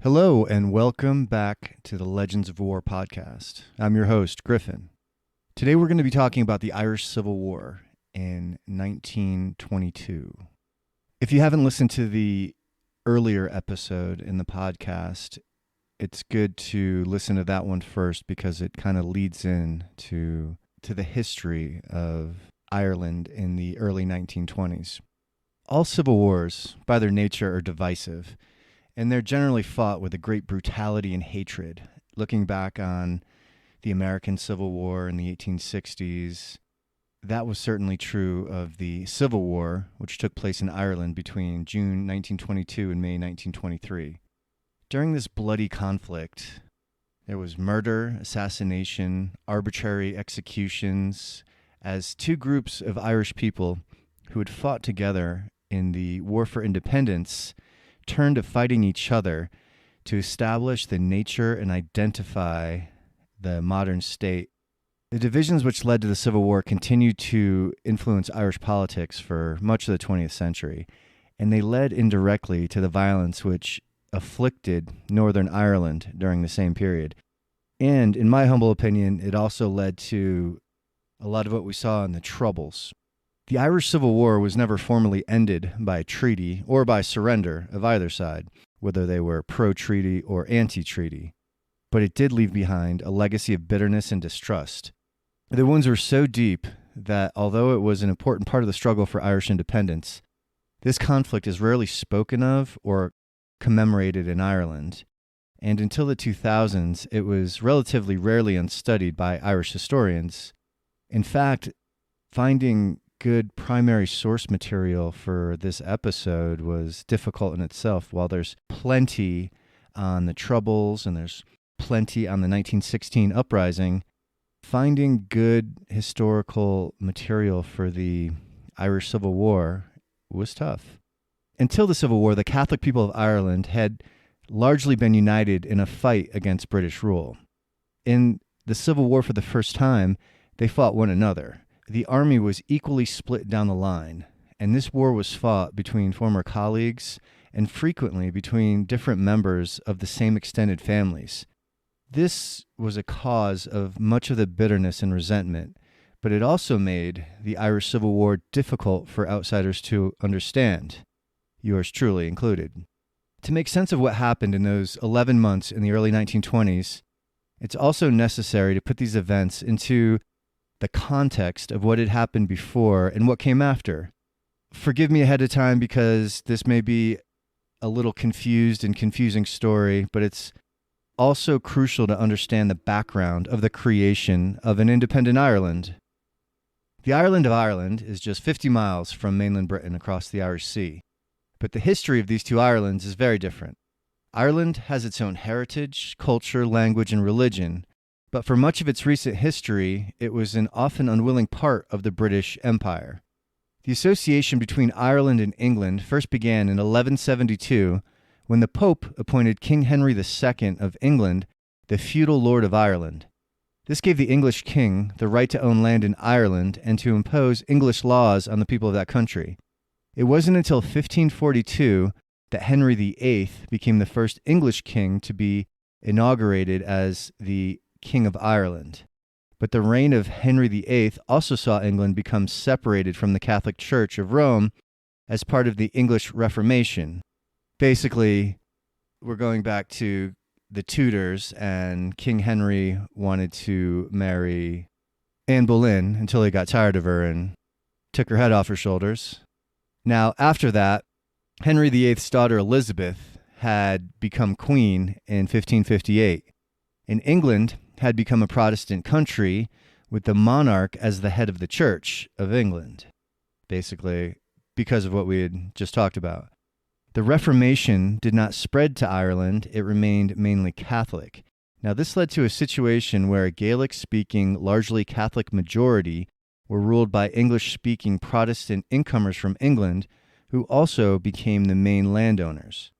Hello, and welcome back to the Legends of War podcast. I'm your host, Griffin. Today we're going to be talking about the Irish Civil War in 1922. If you haven't listened to the earlier episode in the podcast, it's good to listen to that one first because it kind of leads in to the history of Ireland in the early 1920s. All civil wars, by their nature, are divisive, and they're generally fought with a great brutality and hatred. Looking back on the American Civil War in the 1860s, that was certainly true of the Civil War, which took place in Ireland between June 1922 and May 1923. During this bloody conflict, there was murder, assassination, arbitrary executions, as two groups of Irish people who had fought together in the War for Independence turned to fighting each other to establish the nature and identify the modern state. The divisions which led to the Civil War continued to influence Irish politics for much of the 20th century, and they led indirectly to the violence which afflicted Northern Ireland during the same period. And in my humble opinion, it also led to a lot of what we saw in the Troubles. The Irish Civil War was never formally ended by a treaty or by surrender of either side, whether they were pro-treaty or anti-treaty, but it did leave behind a legacy of bitterness and distrust. The wounds were so deep that although it was an important part of the struggle for Irish independence, this conflict is rarely spoken of or commemorated in Ireland, and until the 2000s, it was relatively rarely unstudied by Irish historians. In fact, finding good primary source material for this episode was difficult in itself. While there's plenty on the Troubles and there's plenty on the 1916 uprising, finding good historical material for the Irish Civil War was tough. Until the Civil War, the Catholic people of Ireland had largely been united in a fight against British rule. In the Civil War, for the first time, they fought one another. The army was equally split down the line, and this war was fought between former colleagues and frequently between different members of the same extended families. This was a cause of much of the bitterness and resentment, but it also made the Irish Civil War difficult for outsiders to understand, yours truly included. To make sense of what happened in those 11 months in the early 1920s, it's also necessary to put these events into the context of what had happened before and what came after. Forgive me ahead of time because this may be a little confused and confusing story, but it's also crucial to understand the background of the creation of an independent Ireland. The island of Ireland is just 50 miles from mainland Britain across the Irish Sea, but the history of these two Irelands is very different. Ireland has its own heritage, culture, language, and religion, but for much of its recent history, it was an often unwilling part of the British Empire. The association between Ireland and England first began in 1172 when the Pope appointed King Henry II of England the feudal Lord of Ireland. This gave the English king the right to own land in Ireland and to impose English laws on the people of that country. It wasn't until 1542 that Henry VIII became the first English king to be inaugurated as the King of Ireland. But the reign of Henry VIII also saw England become separated from the Catholic Church of Rome as part of the English Reformation. Basically, we're going back to the Tudors, and King Henry wanted to marry Anne Boleyn until he got tired of her and took her head off her shoulders. Now, after that, Henry VIII's daughter Elizabeth had become queen in 1558. In England, had become a Protestant country with the monarch as the head of the Church of England, basically because of what we had just talked about. The Reformation did not spread to Ireland, it remained mainly Catholic. Now, this led to a situation where a Gaelic-speaking, largely Catholic majority were ruled by English-speaking Protestant incomers from England, who also became the main landowners.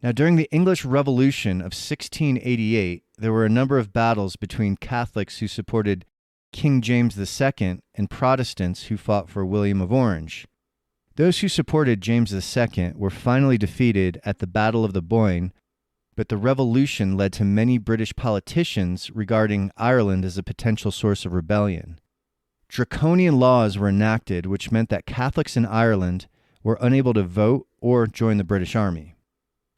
Now, during the English Revolution of 1688, there were a number of battles between Catholics who supported King James II and Protestants who fought for William of Orange. Those who supported James II were finally defeated at the Battle of the Boyne but the revolution led to many British politicians regarding Ireland as a potential source of rebellion. Draconian laws were enacted which meant that Catholics in Ireland were unable to vote or join the British Army.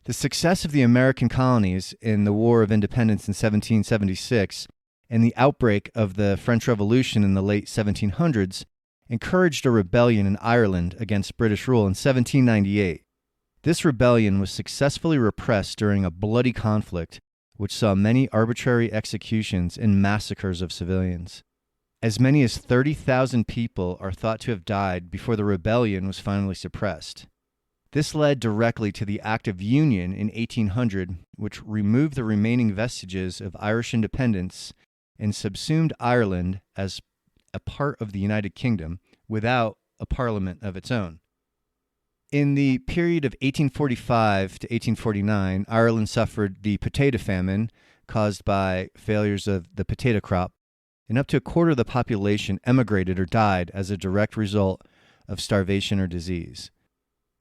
The success of the American colonies in the War of Independence in 1776 and the outbreak of the French Revolution in the late 1700s encouraged a rebellion in Ireland against British rule in 1798. This rebellion was successfully repressed during a bloody conflict which saw many arbitrary executions and massacres of civilians. As many as 30,000 people are thought to have died before the rebellion was finally suppressed. This led directly to the Act of Union in 1800, which removed the remaining vestiges of Irish independence and subsumed Ireland as a part of the United Kingdom without a parliament of its own. In the period of 1845 to 1849, Ireland suffered the potato famine caused by failures of the potato crop, and up to a quarter of the population emigrated or died as a direct result of starvation or disease.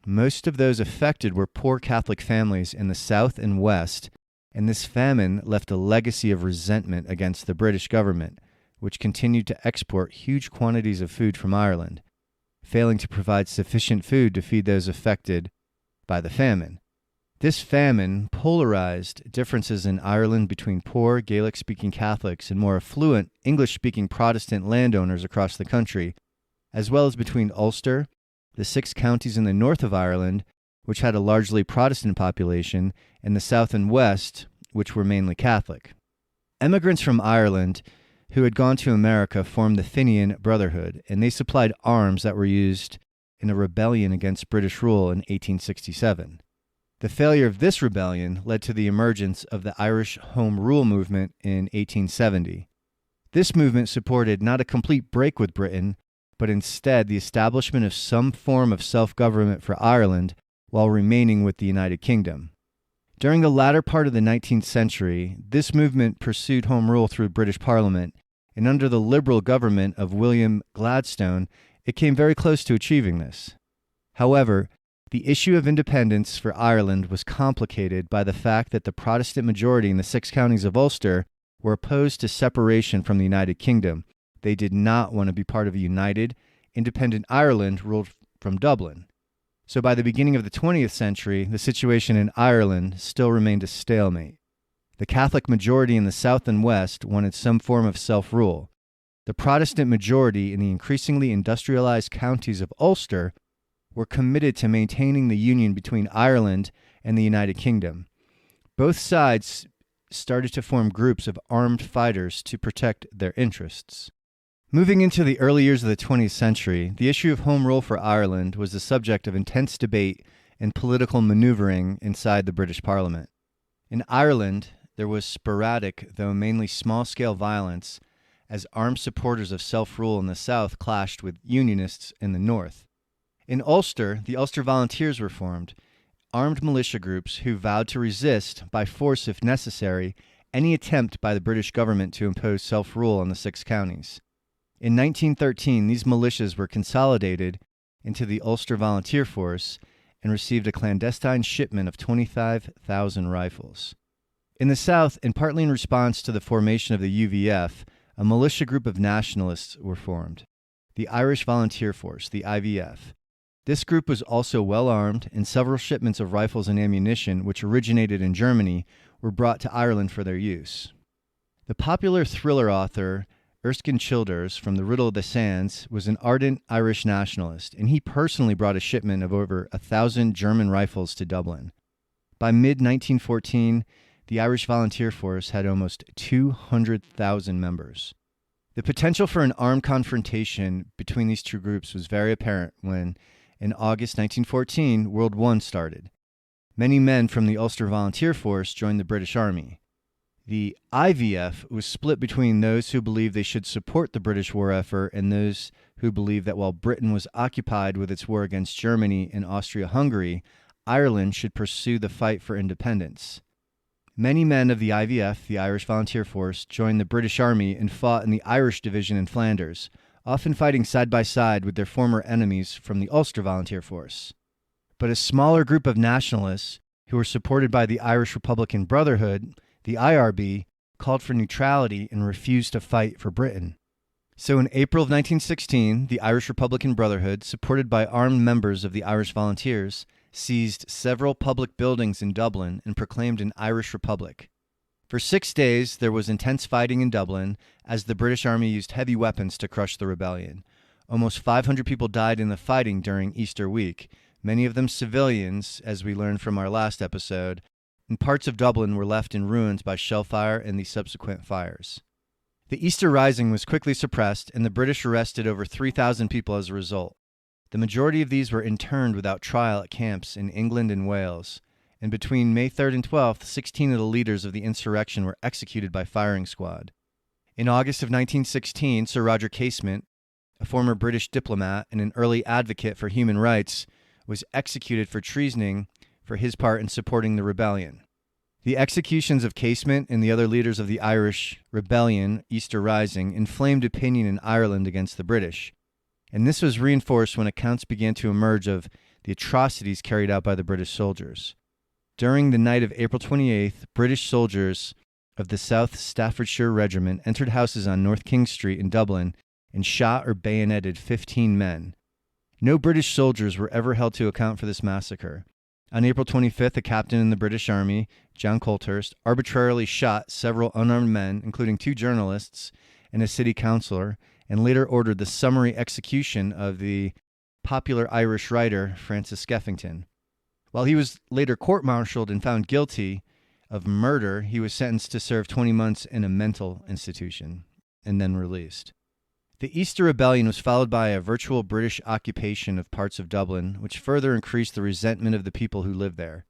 Most of those affected were poor Catholic families in the South and West, and this famine left a legacy of resentment against the British government, which continued to export huge quantities of food from Ireland, failing to provide sufficient food to feed those affected by the famine. This famine polarized differences in Ireland between poor Gaelic-speaking Catholics and more affluent English-speaking Protestant landowners across the country, as well as between Ulster, the 6 counties in the north of Ireland, which had a largely Protestant population, and the south and west, which were mainly Catholic. Emigrants from Ireland who had gone to America formed the Fenian Brotherhood, and they supplied arms that were used in a rebellion against British rule in 1867. The failure of this rebellion led to the emergence of the Irish Home Rule movement in 1870. This movement supported not a complete break with Britain, but instead the establishment of some form of self-government for Ireland while remaining with the United Kingdom. During the latter part of the 19th century, this movement pursued home rule through British Parliament, and under the Liberal government of William Gladstone, it came very close to achieving this. However, the issue of independence for Ireland was complicated by the fact that the Protestant majority in the 6 counties of Ulster were opposed to separation from the United Kingdom. They did not want to be part of a united, independent Ireland ruled from Dublin. So by the beginning of the 20th century, the situation in Ireland still remained a stalemate. The Catholic majority in the south and west wanted some form of self-rule. The Protestant majority in the increasingly industrialized counties of Ulster were committed to maintaining the union between Ireland and the United Kingdom. Both sides started to form groups of armed fighters to protect their interests. Moving into the early years of the 20th century, the issue of home rule for Ireland was the subject of intense debate and political maneuvering inside the British Parliament. In Ireland, there was sporadic, though mainly small-scale violence, as armed supporters of self-rule in the south clashed with Unionists in the north. In Ulster, the Ulster Volunteers were formed, armed militia groups who vowed to resist, by force if necessary, any attempt by the British government to impose self-rule on the 6 counties. In 1913, these militias were consolidated into the Ulster Volunteer Force and received a clandestine shipment of 25,000 rifles. In the South, and partly in response to the formation of the UVF, a militia group of nationalists were formed, the Irish Volunteer Force, the IVF. This group was also well armed, and several shipments of rifles and ammunition, which originated in Germany, were brought to Ireland for their use. The popular thriller author Erskine Childers from The Riddle of the Sands was an ardent Irish nationalist, and he personally brought a shipment of over 1,000 German rifles to Dublin. By mid-1914, the Irish Volunteer Force had almost 200,000 members. The potential for an armed confrontation between these two groups was very apparent when, in August 1914, World War I started. Many men from the Ulster Volunteer Force joined the British Army. The IVF was split between those who believed they should support the British war effort and those who believed that while Britain was occupied with its war against Germany and Austria-Hungary, Ireland should pursue the fight for independence. Many men of the IVF, the Irish Volunteer Force, joined the British Army and fought in the Irish Division in Flanders, often fighting side by side with their former enemies from the Ulster Volunteer Force. But a smaller group of nationalists, who were supported by the Irish Republican Brotherhood, the IRB, called for neutrality and refused to fight for Britain. So in April of 1916, the Irish Republican Brotherhood, supported by armed members of the Irish Volunteers, seized several public buildings in Dublin and proclaimed an Irish Republic. For 6 days, there was intense fighting in Dublin as the British Army used heavy weapons to crush the rebellion. Almost 500 people died in the fighting during Easter week, many of them civilians, as we learned from our last episode, and parts of Dublin were left in ruins by shellfire and the subsequent fires. The Easter Rising was quickly suppressed, and the British arrested over 3,000 people as a result. The majority of these were interned without trial at camps in England and Wales, and between May 3rd and 12th, 16 of the leaders of the insurrection were executed by firing squad. In August of 1916, Sir Roger Casement, a former British diplomat and an early advocate for human rights, was executed for treasoning for his part in supporting the rebellion. The executions of Casement and the other leaders of the Irish Rebellion, Easter Rising, inflamed opinion in Ireland against the British, and this was reinforced when accounts began to emerge of the atrocities carried out by the British soldiers. During the night of April 28th, British soldiers of the South Staffordshire Regiment entered houses on North King Street in Dublin and shot or bayoneted 15 men. No British soldiers were ever held to account for this massacre. On April 25th, a captain in the British Army, John Colthurst, arbitrarily shot several unarmed men, including 2 journalists and a city councillor, and later ordered the summary execution of the popular Irish writer Francis Skeffington. While he was later court-martialed and found guilty of murder, he was sentenced to serve 20 months in a mental institution and then released. The Easter Rebellion was followed by a virtual British occupation of parts of Dublin, which further increased the resentment of the people who lived there.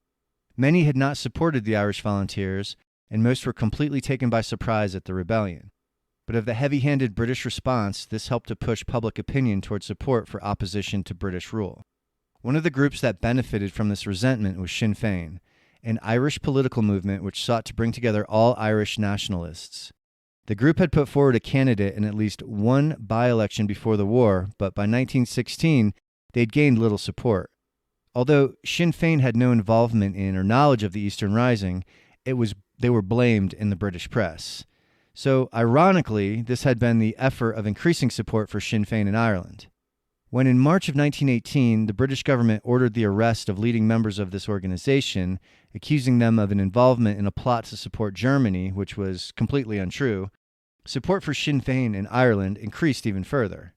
Many had not supported the Irish Volunteers, and most were completely taken by surprise at the rebellion. But of the heavy-handed British response, this helped to push public opinion toward support for opposition to British rule. One of the groups that benefited from this resentment was Sinn Féin, an Irish political movement which sought to bring together all Irish nationalists. The group had put forward a candidate in at least one by-election before the war, but by 1916, they'd gained little support. Although Sinn Féin had no involvement in or knowledge of the Eastern Rising, they were blamed in the British press. So, ironically, this had been the effort of increasing support for Sinn Féin in Ireland. When in March of 1918, the British government ordered the arrest of leading members of this organization, accusing them of an involvement in a plot to support Germany, which was completely untrue, support for Sinn Féin in Ireland increased even further.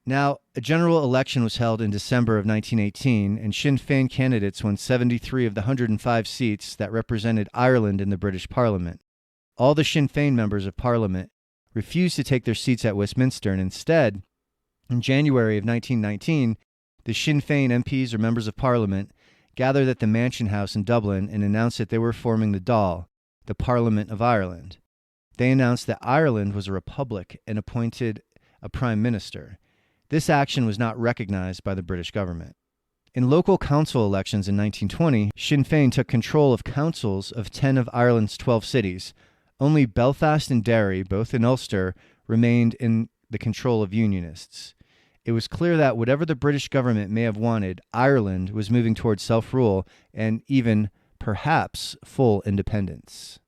Now, a general election was held in December of 1918, and Sinn Féin candidates won 73 of the 105 seats that represented Ireland in the British Parliament. All the Sinn Féin members of Parliament refused to take their seats at Westminster, and instead, in January of 1919, the Sinn Féin MPs or members of Parliament gathered at the Mansion House in Dublin and announced that they were forming the Dáil, the Parliament of Ireland. They announced that Ireland was a republic and appointed a prime minister. This action was not recognized by the British government. In local council elections in 1920, Sinn Féin took control of councils of 10 of Ireland's 12 cities. Only Belfast and Derry, both in Ulster, remained in the control of Unionists. It was clear that whatever the British government may have wanted, Ireland was moving towards self-rule and even, perhaps, full independence.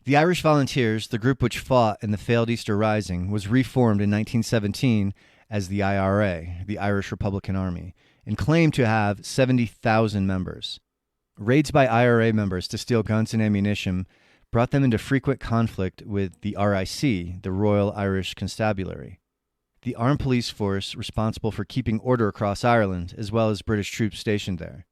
The Irish Volunteers, the group which fought in the failed Easter Rising, was reformed in 1917 as the IRA, the Irish Republican Army, and claimed to have 70,000 members. Raids by IRA members to steal guns and ammunition brought them into frequent conflict with the RIC, the Royal Irish Constabulary, the armed police force responsible for keeping order across Ireland, as well as British troops stationed there.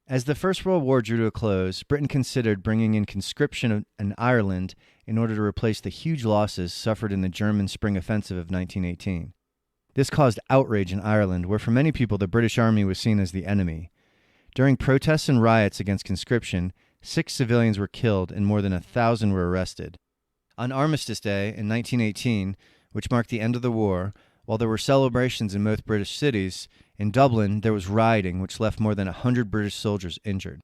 As the First World War drew to a close, Britain considered bringing in conscription in Ireland in order to replace the huge losses suffered in the German Spring Offensive of 1918. This caused outrage in Ireland, where for many people the British Army was seen as the enemy. During protests and riots against conscription, 6 civilians were killed and more than 1,000 were arrested. On Armistice Day in 1918, which marked the end of the war, while there were celebrations in most British cities, in Dublin there was rioting which left more than 100 British soldiers injured.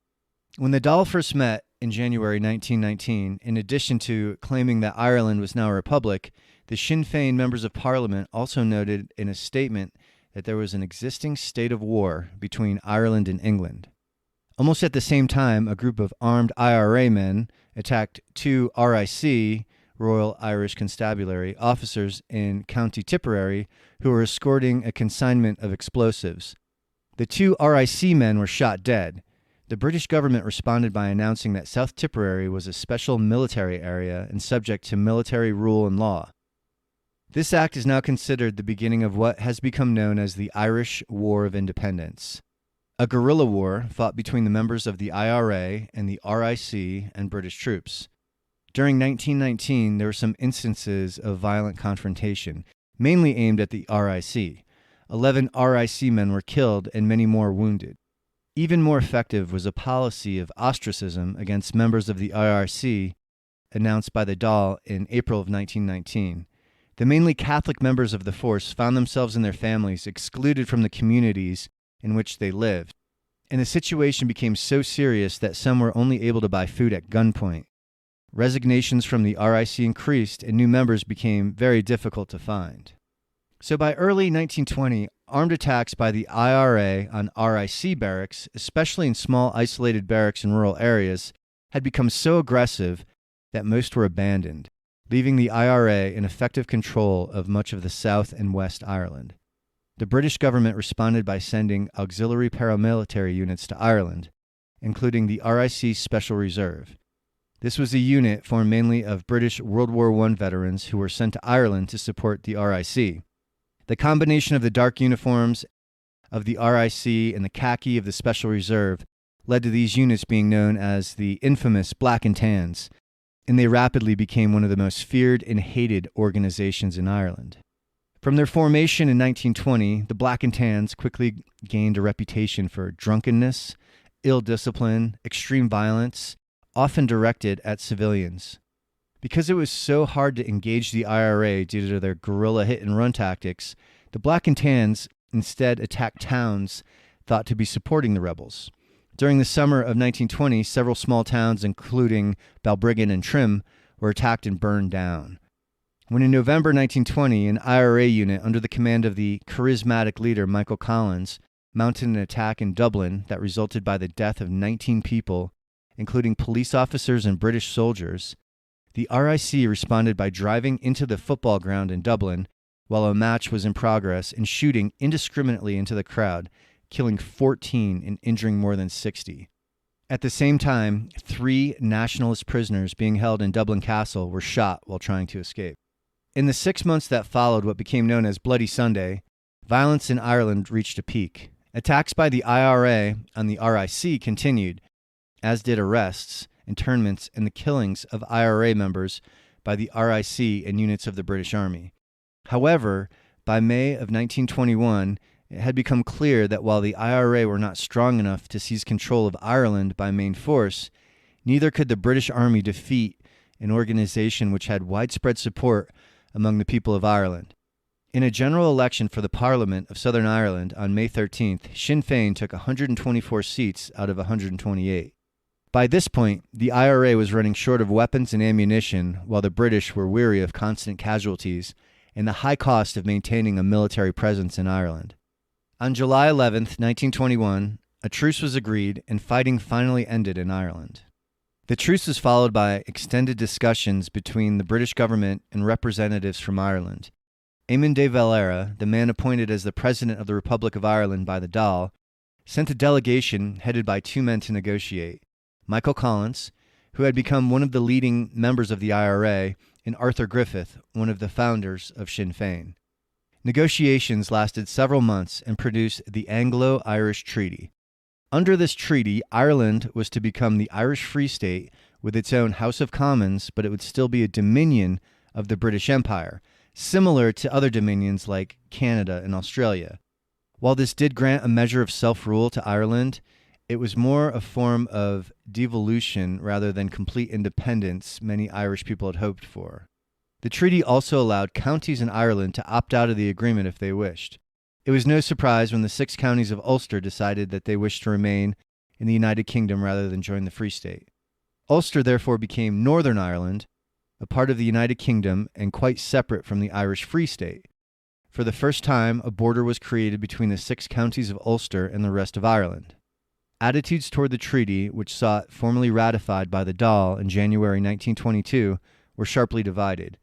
When the Dáil first met in January 1919, in addition to claiming that Ireland was now a republic, the Sinn Féin members of Parliament also noted in a statement that there was an existing state of war between Ireland and England. Almost at the same time, a group of armed IRA men attacked two RIC, Royal Irish Constabulary, officers in County Tipperary who were escorting a consignment of explosives. The two RIC men were shot dead. The British government responded by announcing that South Tipperary was a special military area and subject to military rule and law. This act is now considered the beginning of what has become known as the Irish War of Independence, a guerrilla war fought between the members of the IRA and the RIC and British troops. During 1919, there were some instances of violent confrontation, mainly aimed at the RIC. 11 RIC men were killed and many more wounded. Even more effective was a policy of ostracism against members of the IRC announced by the Dáil in April of 1919. The mainly Catholic members of the force found themselves and their families excluded from the communities in which they lived, and the situation became so serious that some were only able to buy food at gunpoint. Resignations from the RIC increased, and new members became very difficult to find. So by early 1920, armed attacks by the IRA on RIC barracks, especially in small isolated barracks in rural areas, had become so aggressive that most were abandoned, leaving the IRA in effective control of much of the South and West Ireland. The British government responded by sending auxiliary paramilitary units to Ireland, including the RIC Special Reserve. This was a unit formed mainly of British World War I veterans who were sent to Ireland to support the RIC. The combination of the dark uniforms of the RIC and the khaki of the Special Reserve led to these units being known as the infamous Black and Tans, and they rapidly became one of the most feared and hated organizations in Ireland. From their formation in 1920, the Black and Tans quickly gained a reputation for drunkenness, ill discipline, extreme violence, often directed at civilians. Because it was so hard to engage the IRA due to their guerrilla hit-and-run tactics, the Black and Tans instead attacked towns thought to be supporting the rebels. During the summer of 1920, several small towns, including Balbriggan and Trim, were attacked and burned down. When in November 1920, an IRA unit under the command of the charismatic leader Michael Collins mounted an attack in Dublin that resulted by the death of 19 people, including police officers and British soldiers, the RIC responded by driving into the football ground in Dublin while a match was in progress and shooting indiscriminately into the crowd, killing 14 and injuring more than 60. At the same time, 3 nationalist prisoners being held in Dublin Castle were shot while trying to escape. In the 6 months that followed what became known as Bloody Sunday, violence in Ireland reached a peak. Attacks by the IRA on the RIC continued, as did arrests, internments, and the killings of IRA members by the RIC and units of the British Army. However, by May of 1921, it had become clear that while the IRA were not strong enough to seize control of Ireland by main force, neither could the British Army defeat an organization which had widespread support among the people of Ireland. In a general election for the Parliament of Southern Ireland on May 13th, Sinn Féin took 124 seats out of 128. By this point, the IRA was running short of weapons and ammunition, while the British were weary of constant casualties and the high cost of maintaining a military presence in Ireland. On July 11, 1921, a truce was agreed and fighting finally ended in Ireland. The truce was followed by extended discussions between the British government and representatives from Ireland. Eamon de Valera, the man appointed as the President of the Republic of Ireland by the Dáil, sent a delegation headed by 2 men to negotiate: Michael Collins, who had become one of the leading members of the IRA, and Arthur Griffith, one of the founders of Sinn Féin. Negotiations lasted several months and produced the Anglo-Irish Treaty. Under this treaty, Ireland was to become the Irish Free State with its own House of Commons, but it would still be a dominion of the British Empire, similar to other dominions like Canada and Australia. While this did grant a measure of self-rule to Ireland, it was more a form of devolution rather than complete independence many Irish people had hoped for. The treaty also allowed counties in Ireland to opt out of the agreement if they wished. It was no surprise when the 6 counties of Ulster decided that they wished to remain in the United Kingdom rather than join the Free State. Ulster therefore became Northern Ireland, a part of the United Kingdom and quite separate from the Irish Free State. For the first time, a border was created between the 6 counties of Ulster and the rest of Ireland. attitudes toward the treaty, which saw it formally ratified by the Dáil in January 1922, were sharply divided.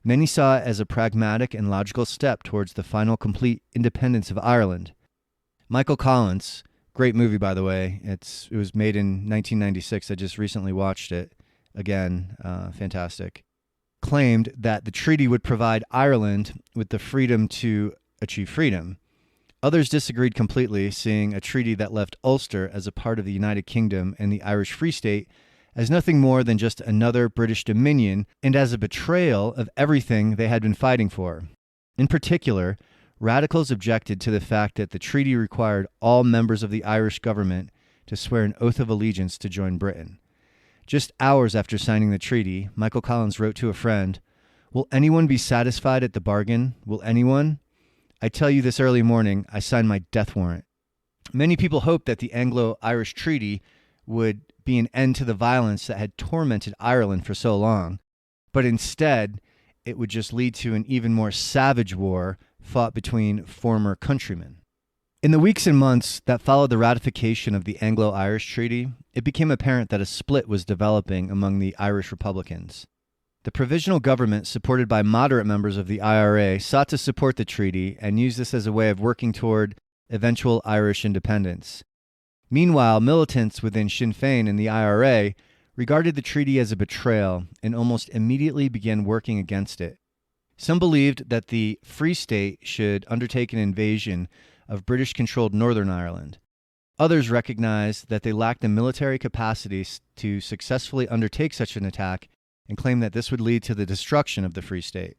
Many saw it as a pragmatic and logical step towards the final complete independence of Ireland. Michael Collins, great movie by the way, it was made in 1996, I just recently watched it again, fantastic, claimed that the treaty would provide Ireland with the freedom to achieve freedom. Others disagreed completely, seeing a treaty that left Ulster as a part of the United Kingdom and the Irish Free State as nothing more than just another British dominion and as a betrayal of everything they had been fighting for. In particular, radicals objected to the fact that the treaty required all members of the Irish government to swear an oath of allegiance to join Britain. Just hours after signing the treaty, Michael Collins wrote to a friend, "Will anyone be satisfied at the bargain? Will anyone? I tell you this early morning, I signed my death warrant." Many people hoped that the Anglo-Irish Treaty would be an end to the violence that had tormented Ireland for so long, but instead it would just lead to an even more savage war fought between former countrymen. In the weeks and months that followed the ratification of the Anglo-Irish Treaty, it became apparent that a split was developing among the Irish Republicans. The provisional government, supported by moderate members of the IRA, sought to support the treaty and use this as a way of working toward eventual Irish independence. Meanwhile, militants within Sinn Féin and the IRA regarded the treaty as a betrayal and almost immediately began working against it. Some believed that the Free State should undertake an invasion of British-controlled Northern Ireland. Others recognized that they lacked the military capacities to successfully undertake such an attack and claimed that this would lead to the destruction of the Free State.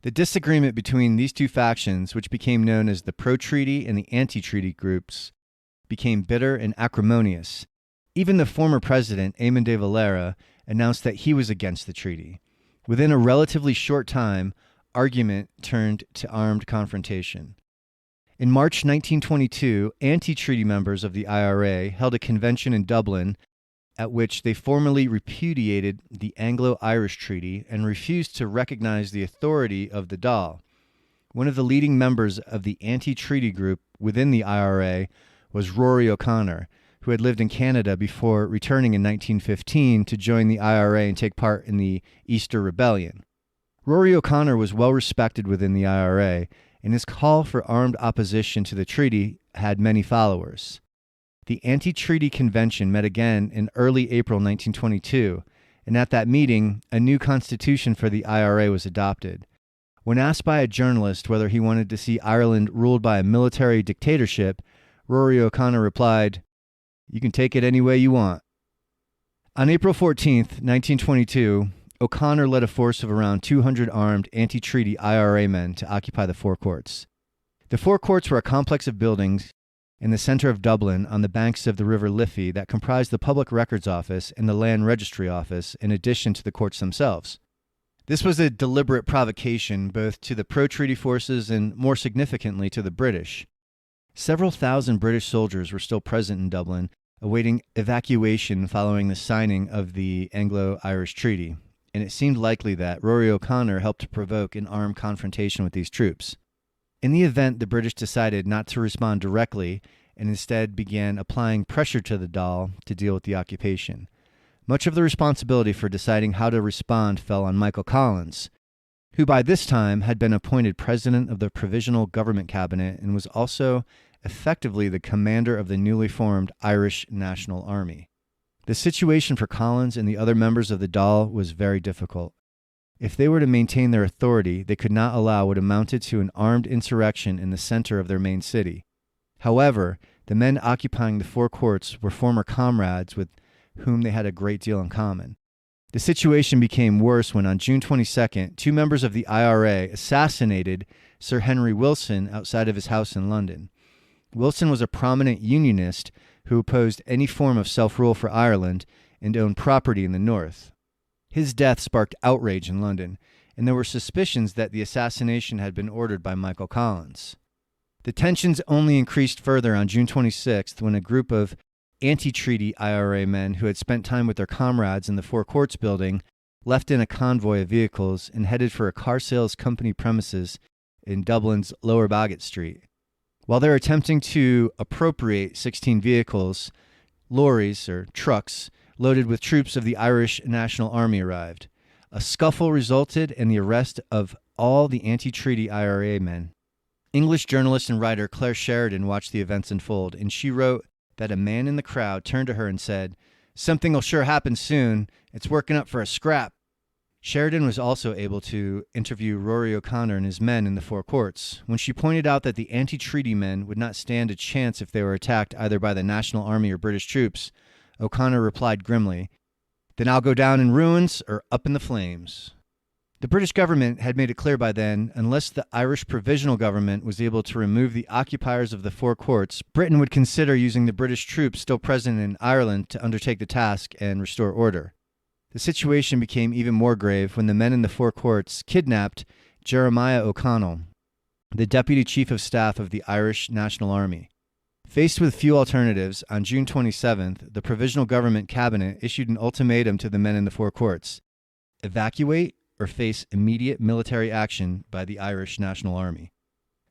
The disagreement between these two factions, which became known as the pro-treaty and the anti-treaty groups, became bitter and acrimonious. Even the former president, Eamon de Valera, announced that he was against the treaty. Within a relatively short time, argument turned to armed confrontation. In March 1922, anti-treaty members of the IRA held a convention in Dublin at which they formally repudiated the Anglo-Irish Treaty and refused to recognize the authority of the Dáil. One of the leading members of the anti-treaty group within the IRA was Rory O'Connor, who had lived in Canada before returning in 1915 to join the IRA and take part in the Easter Rebellion. Rory O'Connor was well respected within the IRA, and his call for armed opposition to the treaty had many followers. The anti-treaty convention met again in early April 1922, and at that meeting, a new constitution for the IRA was adopted. When asked by a journalist whether he wanted to see Ireland ruled by a military dictatorship, Rory O'Connor replied, "You can take it any way you want." On April 14th, 1922, O'Connor led a force of around 200 armed anti-treaty IRA men to occupy the Four Courts. The Four Courts were a complex of buildings in the center of Dublin on the banks of the River Liffey that comprised the Public Records Office and the Land Registry Office, in addition to the courts themselves. This was a deliberate provocation both to the pro-treaty forces and, more significantly, to the British. Several thousand British soldiers were still present in Dublin, awaiting evacuation following the signing of the Anglo-Irish Treaty, and it seemed likely that Rory O'Connor helped to provoke an armed confrontation with these troops. In the event, the British decided not to respond directly and instead began applying pressure to the Dáil to deal with the occupation. Much of the responsibility for deciding how to respond fell on Michael Collins, who by this time had been appointed president of the Provisional Government Cabinet and was also effectively the commander of the newly formed Irish National Army. The situation for Collins and the other members of the Dáil was very difficult. If they were to maintain their authority, they could not allow what amounted to an armed insurrection in the center of their main city. However, the men occupying the Four Courts were former comrades with whom they had a great deal in common. The situation became worse when on June 22nd, two members of the IRA assassinated Sir Henry Wilson outside of his house in London. Wilson was a prominent unionist who opposed any form of self-rule for Ireland and owned property in the north. His death sparked outrage in London, and there were suspicions that the assassination had been ordered by Michael Collins. The tensions only increased further on June 26th when a group of anti-treaty IRA men who had spent time with their comrades in the Four Courts building left in a convoy of vehicles and headed for a car sales company premises in Dublin's Lower Baggot Street. While they were attempting to appropriate 16 vehicles, Lorries, or trucks, loaded with troops of the Irish National Army arrived. A scuffle resulted in the arrest of all the anti-treaty IRA men. English journalist and writer Claire Sheridan watched the events unfold, and she wrote that a man in the crowd turned to her and said, "Something will sure happen soon. It's working up for a scrap." Sheridan was also able to interview Rory O'Connor and his men in the Four Courts. When she pointed out that the anti-treaty men would not stand a chance if they were attacked either by the National Army or British troops, O'Connor replied grimly, "Then I'll go down in ruins or up in the flames." The British government had made it clear by then, unless the Irish Provisional Government was able to remove the occupiers of the Four Courts, Britain would consider using the British troops still present in Ireland to undertake the task and restore order. The situation became even more grave when the men in the Four Courts kidnapped Jeremiah O'Connell, the Deputy Chief of Staff of the Irish National Army. Faced with few alternatives, on June 27th, the Provisional Government Cabinet issued an ultimatum to the men in the Four Courts: evacuate or face immediate military action by the Irish National Army.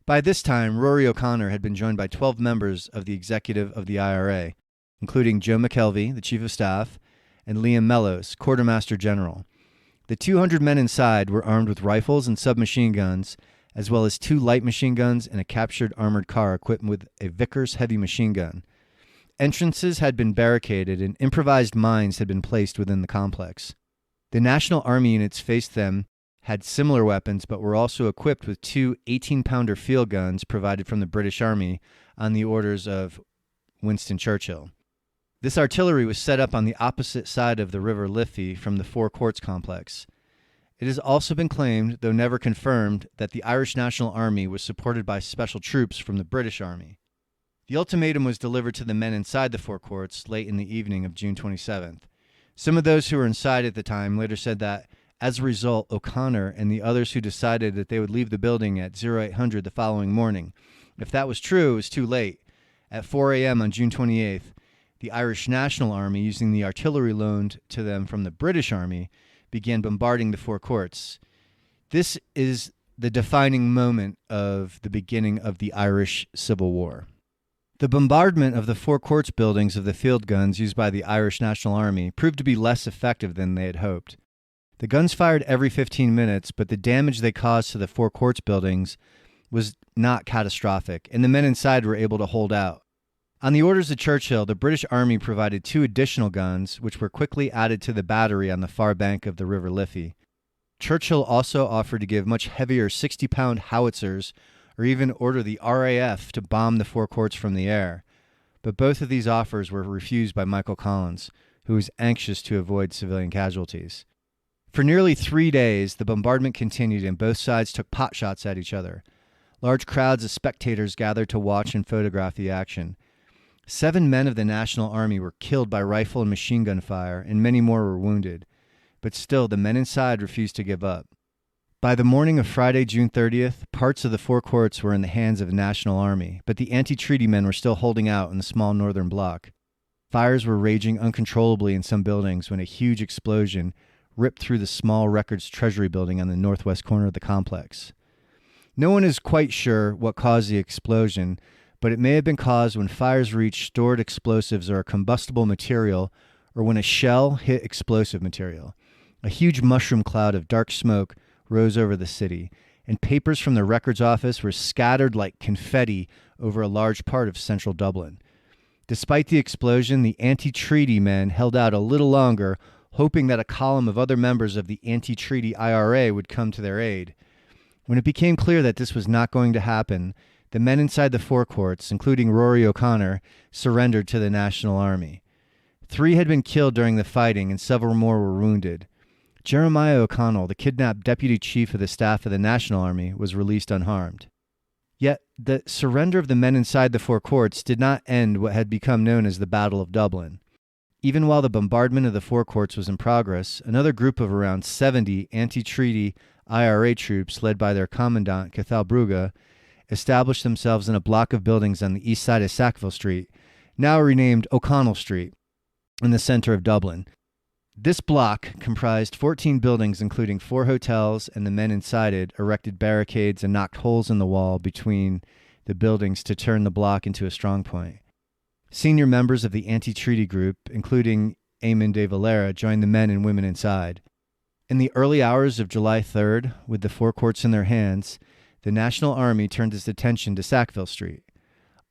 By this time, Rory O'Connor had been joined by 12 members of the executive of the IRA, including Joe McKelvey, the Chief of Staff, and Liam Mellows, Quartermaster General. The 200 men inside were armed with rifles and submachine guns, as well as 2 light machine guns and a captured armored car equipped with a Vickers heavy machine gun. Entrances had been barricaded and improvised mines had been placed within the complex. The National Army units faced them had similar weapons, but were also equipped with 2 18-pounder field guns provided from the British Army on the orders of Winston Churchill. This artillery was set up on the opposite side of the River Liffey from the Four Courts complex. It has also been claimed, though never confirmed, that the Irish National Army was supported by special troops from the British Army. The ultimatum was delivered to the men inside the Four Courts late in the evening of June 27th. Some of those who were inside at the time later said that, as a result, O'Connor and the others who decided that they would leave the building at 0800 the following morning. If that was true, it was too late. At 4 a.m. on June 28th, the Irish National Army, using the artillery loaned to them from the British Army, began bombarding the Four Courts. This is the defining moment of the beginning of the Irish Civil War. The bombardment of the Four Courts buildings of the field guns used by the Irish National Army proved to be less effective than they had hoped. The guns fired every 15 minutes, but the damage they caused to the Four Courts buildings was not catastrophic, and the men inside were able to hold out. On the orders of Churchill, the British Army provided 2 additional guns, which were quickly added to the battery on the far bank of the River Liffey. Churchill also offered to give much heavier 60-pound howitzers, or even order the RAF to bomb the Four Courts from the air. But both of these offers were refused by Michael Collins, who was anxious to avoid civilian casualties. For nearly 3 days, the bombardment continued and both sides took potshots at each other. Large crowds of spectators gathered to watch and photograph the action. 7 men of the National Army were killed by rifle and machine gun fire, and many more were wounded. But still, the men inside refused to give up. By the morning of Friday, June 30th, parts of the Four Courts were in the hands of the National Army, but the anti-treaty men were still holding out in the small northern block. Fires were raging uncontrollably in some buildings when a huge explosion ripped through the small Records Treasury building on the northwest corner of the complex. No one is quite sure what caused the explosion, but it may have been caused when fires reached stored explosives or a combustible material, or when a shell hit explosive material. A huge mushroom cloud of dark smoke rose over the city, and papers from the records office were scattered like confetti over a large part of central Dublin. Despite the explosion, the anti-treaty men held out a little longer, hoping that a column of other members of the anti-treaty IRA would come to their aid. When it became clear that this was not going to happen, the men inside the Four Courts, including Rory O'Connor, surrendered to the National Army. 3 had been killed during the fighting, and several more were wounded. Jeremiah O'Connell, the kidnapped deputy chief of the staff of the National Army, was released unharmed. Yet, the surrender of the men inside the Four Courts did not end what had become known as the Battle of Dublin. Even while the bombardment of the Four Courts was in progress, another group of around 70 anti-treaty IRA troops, led by their commandant, Cathal Brugha, established themselves in a block of buildings on the east side of Sackville Street, now renamed O'Connell Street, in the center of Dublin. This block comprised 14 buildings, including 4 hotels, and the men inside it erected barricades and knocked holes in the wall between the buildings to turn the block into a strongpoint. Senior members of the anti-treaty group, including Eamon de Valera, joined the men and women inside. In the early hours of July 3rd, with the forecourts in their hands, the National Army turned its attention to Sackville Street.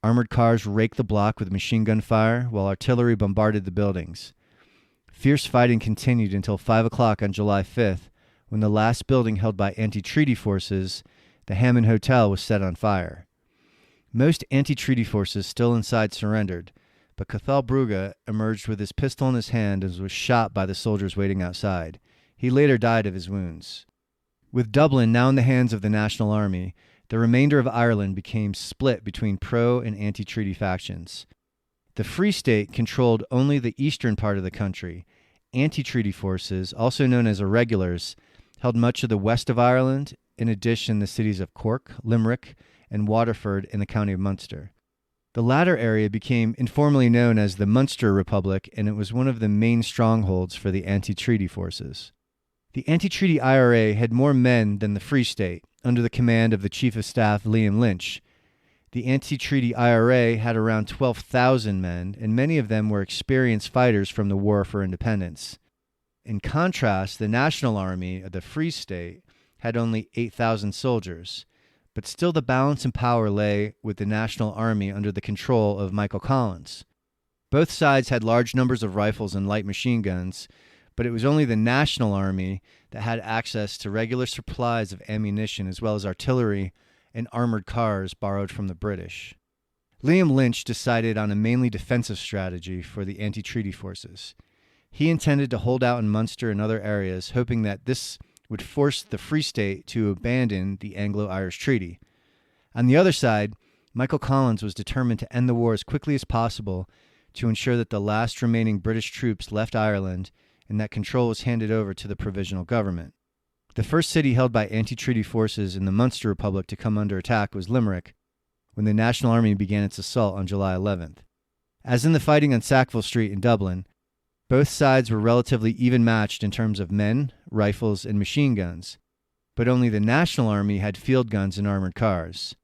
Armored cars raked the block with machine gun fire, while artillery bombarded the buildings. Fierce fighting continued until 5 o'clock on July 5th, when the last building held by anti-treaty forces, the Hammond Hotel, was set on fire. Most anti-treaty forces still inside surrendered, but Cathal Brugha emerged with his pistol in his hand and was shot by the soldiers waiting outside. He later died of his wounds. With Dublin now in the hands of the National Army, the remainder of Ireland became split between pro- and anti-treaty factions. The Free State controlled only the eastern part of the country. Anti-treaty forces, also known as irregulars, held much of the west of Ireland, in addition the cities of Cork, Limerick, and Waterford in the county of Munster. The latter area became informally known as the Munster Republic, and it was one of the main strongholds for the anti-treaty forces. The anti-treaty IRA had more men than the Free State, under the command of the Chief of Staff Liam Lynch. The anti-treaty IRA had around 12,000 men, and many of them were experienced fighters from the War for Independence. In contrast, the National Army of the Free State had only 8,000 soldiers, but still the balance in power lay with the National Army under the control of Michael Collins. Both sides had large numbers of rifles and light machine guns, but it was only the National Army that had access to regular supplies of ammunition as well as artillery and armored cars borrowed from the British. Liam Lynch decided on a mainly defensive strategy for the anti-treaty forces. He intended to hold out in Munster and other areas, hoping that this would force the Free State to abandon the Anglo-Irish Treaty. On the other side, Michael Collins was determined to end the war as quickly as possible to ensure that the last remaining British troops left Ireland and that control was handed over to the provisional government. The first city held by anti-treaty forces in the Munster Republic to come under attack was Limerick, when the National Army began its assault on July 11th. As in the fighting on Sackville Street in Dublin, both sides were relatively even matched in terms of men, rifles, and machine guns, but only the National Army had field guns and armored cars.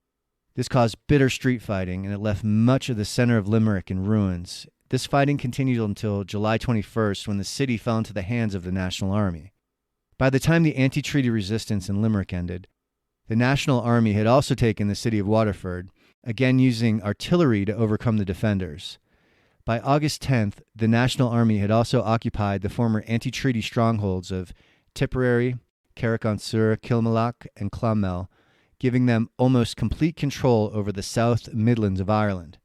This caused bitter street fighting, and it left much of the center of Limerick in ruins. This fighting continued until July 21st, when the city fell into the hands of the National Army. By the time the anti-treaty resistance in Limerick ended, the National Army had also taken the city of Waterford, again using artillery to overcome the defenders. By August 10th, the National Army had also occupied the former anti-treaty strongholds of Tipperary, Carrick-on-Suir, Kilmallock, and Clonmel, giving them almost complete control over the South Midlands of Ireland.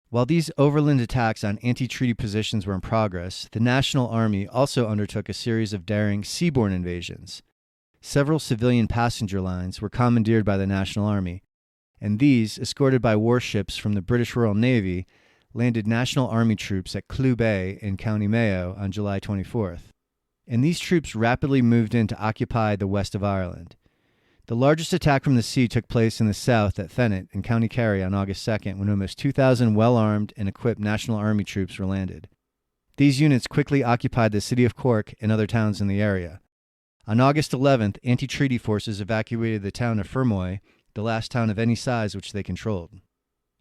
While these overland attacks on anti-treaty positions were in progress, the National Army also undertook a series of daring seaborne invasions. Several civilian passenger lines were commandeered by the National Army, and these, escorted by warships from the British Royal Navy, landed National Army troops at Clew Bay in County Mayo on July 24th. And these troops rapidly moved in to occupy the west of Ireland. The largest attack from the sea took place in the south at Fennet in County Kerry on August 2nd, when almost 2,000 well-armed and equipped National Army troops were landed. These units quickly occupied the city of Cork and other towns in the area. On August 11th, anti-treaty forces evacuated the town of Fermoy, the last town of any size which they controlled.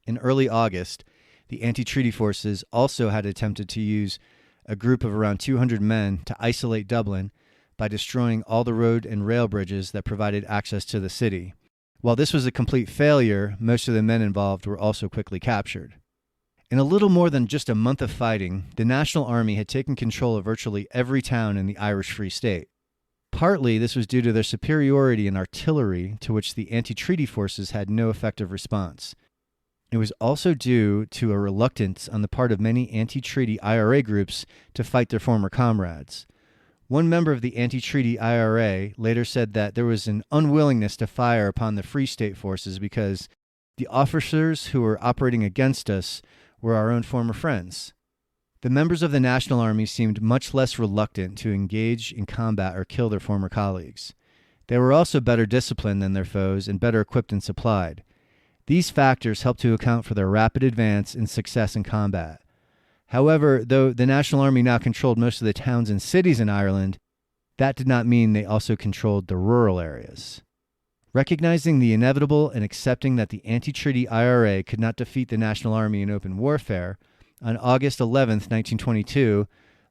In early August, the anti-treaty forces also had attempted to use a group of around 200 men to isolate Dublin by destroying all the road and rail bridges that provided access to the city. While this was a complete failure, most of the men involved were also quickly captured. In a little more than just a month of fighting, the National Army had taken control of virtually every town in the Irish Free State. Partly, this was due to their superiority in artillery, to which the anti-treaty forces had no effective response. It was also due to a reluctance on the part of many anti-treaty IRA groups to fight their former comrades. One member of the anti-treaty IRA later said that there was an unwillingness to fire upon the Free State forces because the officers who were operating against us were our own former friends. The members of the National Army seemed much less reluctant to engage in combat or kill their former colleagues. They were also better disciplined than their foes and better equipped and supplied. These factors helped to account for their rapid advance and success in combat. However, though the National Army now controlled most of the towns and cities in Ireland, that did not mean they also controlled the rural areas. Recognizing the inevitable and accepting that the anti-treaty IRA could not defeat the National Army in open warfare, On August 11th, 1922,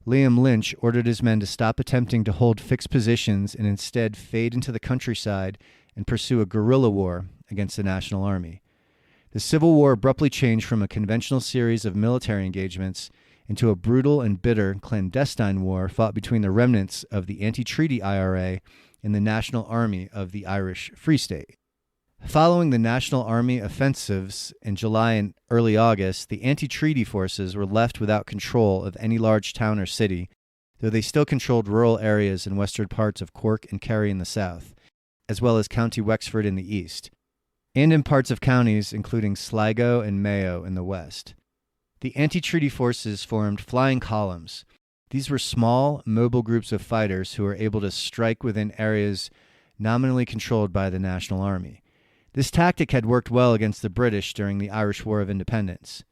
Liam Lynch ordered his men to stop attempting to hold fixed positions and instead fade into the countryside and pursue a guerrilla war against the National Army. The Civil War abruptly changed from a conventional series of military engagements into a brutal and bitter clandestine war fought between the remnants of the anti-treaty IRA and the National Army of the Irish Free State. Following the National Army offensives in July and early August, the anti-treaty forces were left without control of any large town or city, though they still controlled rural areas in western parts of Cork and Kerry in the south, as well as County Wexford in the east, and in parts of counties including Sligo and Mayo in the west. The anti-treaty forces formed flying columns. These were small, mobile groups of fighters who were able to strike within areas nominally controlled by the National Army. This tactic had worked well against the British during the Irish War of Independence.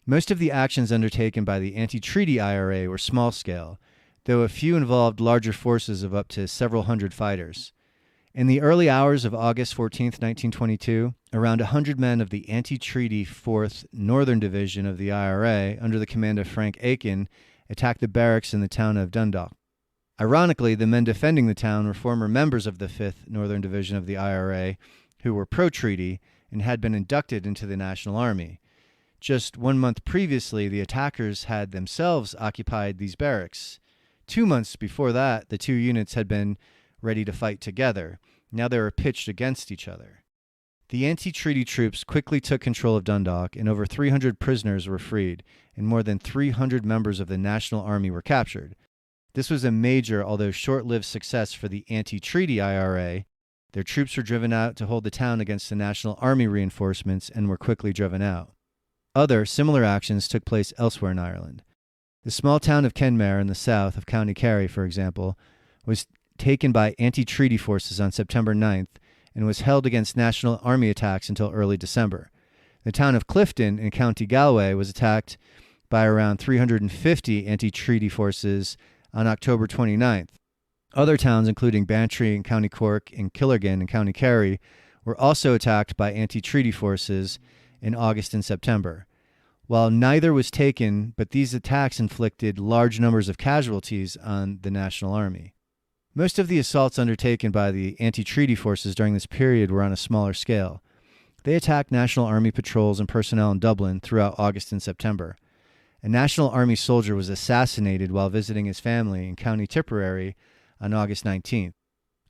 Most of the actions undertaken by the anti-treaty IRA were small-scale, though a few involved larger forces of up to several hundred fighters. In the early hours of August 14, 1922, around 100 men of the anti-treaty 4th Northern Division of the IRA, under the command of Frank Aiken, attacked the barracks in the town of Dundalk. Ironically, the men defending the town were former members of the 5th Northern Division of the IRA, who were pro-treaty and had been inducted into the National Army. Just 1 month previously, the attackers had themselves occupied these barracks. 2 months before that, the two units had been ready to fight together. Now they were pitched against each other. The anti-treaty troops quickly took control of Dundalk, and over 300 prisoners were freed, and more than 300 members of the National Army were captured. This was a major, although short-lived success for the anti-treaty IRA. Their troops were driven out to hold the town against the National Army reinforcements and were quickly driven out. Other similar actions took place elsewhere in Ireland. The small town of Kenmare in the south of County Kerry, for example, was taken by anti-treaty forces on September 9th and was held against National Army attacks until early December. The town of Clifton in County Galway was attacked by around 350 anti-treaty forces on October 29th. Other towns, including Bantry in County Cork and Killargan in County Kerry, were also attacked by anti-treaty forces in August and September. While neither was taken, but these attacks inflicted large numbers of casualties on the National Army. Most of the assaults undertaken by the anti-treaty forces during this period were on a smaller scale. They attacked National Army patrols and personnel in Dublin throughout August and September. A National Army soldier was assassinated while visiting his family in County Tipperary on August 19th.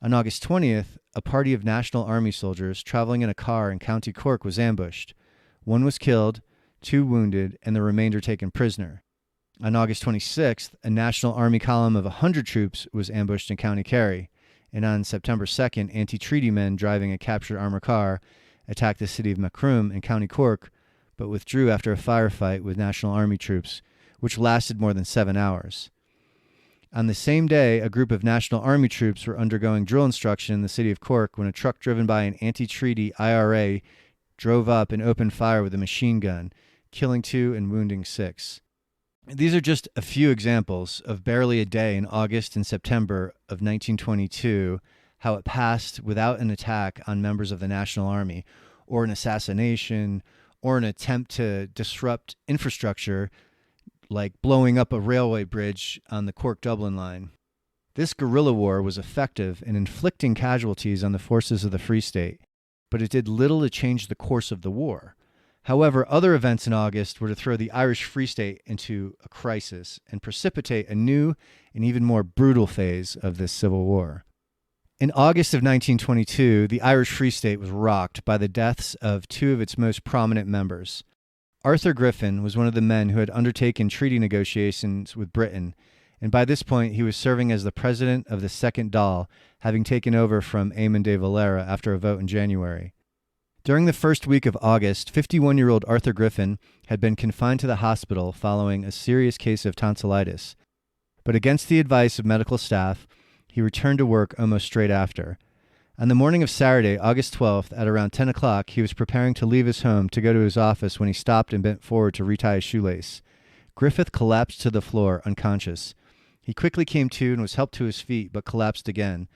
On August 20th, a party of National Army soldiers traveling in a car in County Cork was ambushed. One was killed, 2 wounded, and the remainder taken prisoner. On August 26th, a National Army column of 100 troops was ambushed in County Kerry, and on September 2nd, anti-treaty men driving a captured armored car attacked the city of Macroom in County Cork, but withdrew after a firefight with National Army troops, which lasted more than 7 hours. On the same day, a group of National Army troops were undergoing drill instruction in the city of Cork when a truck driven by an anti-treaty IRA drove up and opened fire with a machine gun, killing 2 and wounding 6. These are just a few examples of barely a day in August and September of 1922, how it passed without an attack on members of the National Army, or an assassination, or an attempt to disrupt infrastructure like blowing up a railway bridge on the Cork-Dublin line. This guerrilla war was effective in inflicting casualties on the forces of the Free State, but it did little to change the course of the war. However, other events in August were to throw the Irish Free State into a crisis and precipitate a new and even more brutal phase of this civil war. In August of 1922, the Irish Free State was rocked by the deaths of 2 of its most prominent members. Arthur Griffin was one of the men who had undertaken treaty negotiations with Britain, and by this point he was serving as the president of the Second Dáil, having taken over from Eamon de Valera after a vote in January. During the first week of August, 51-year-old Arthur Griffin had been confined to the hospital following a serious case of tonsillitis. But against the advice of medical staff, he returned to work almost straight after. On the morning of Saturday, August 12th, at around 10 o'clock, he was preparing to leave his home to go to his office when he stopped and bent forward to retie his shoelace. Griffith collapsed to the floor, unconscious. He quickly came to and was helped to his feet, but collapsed again,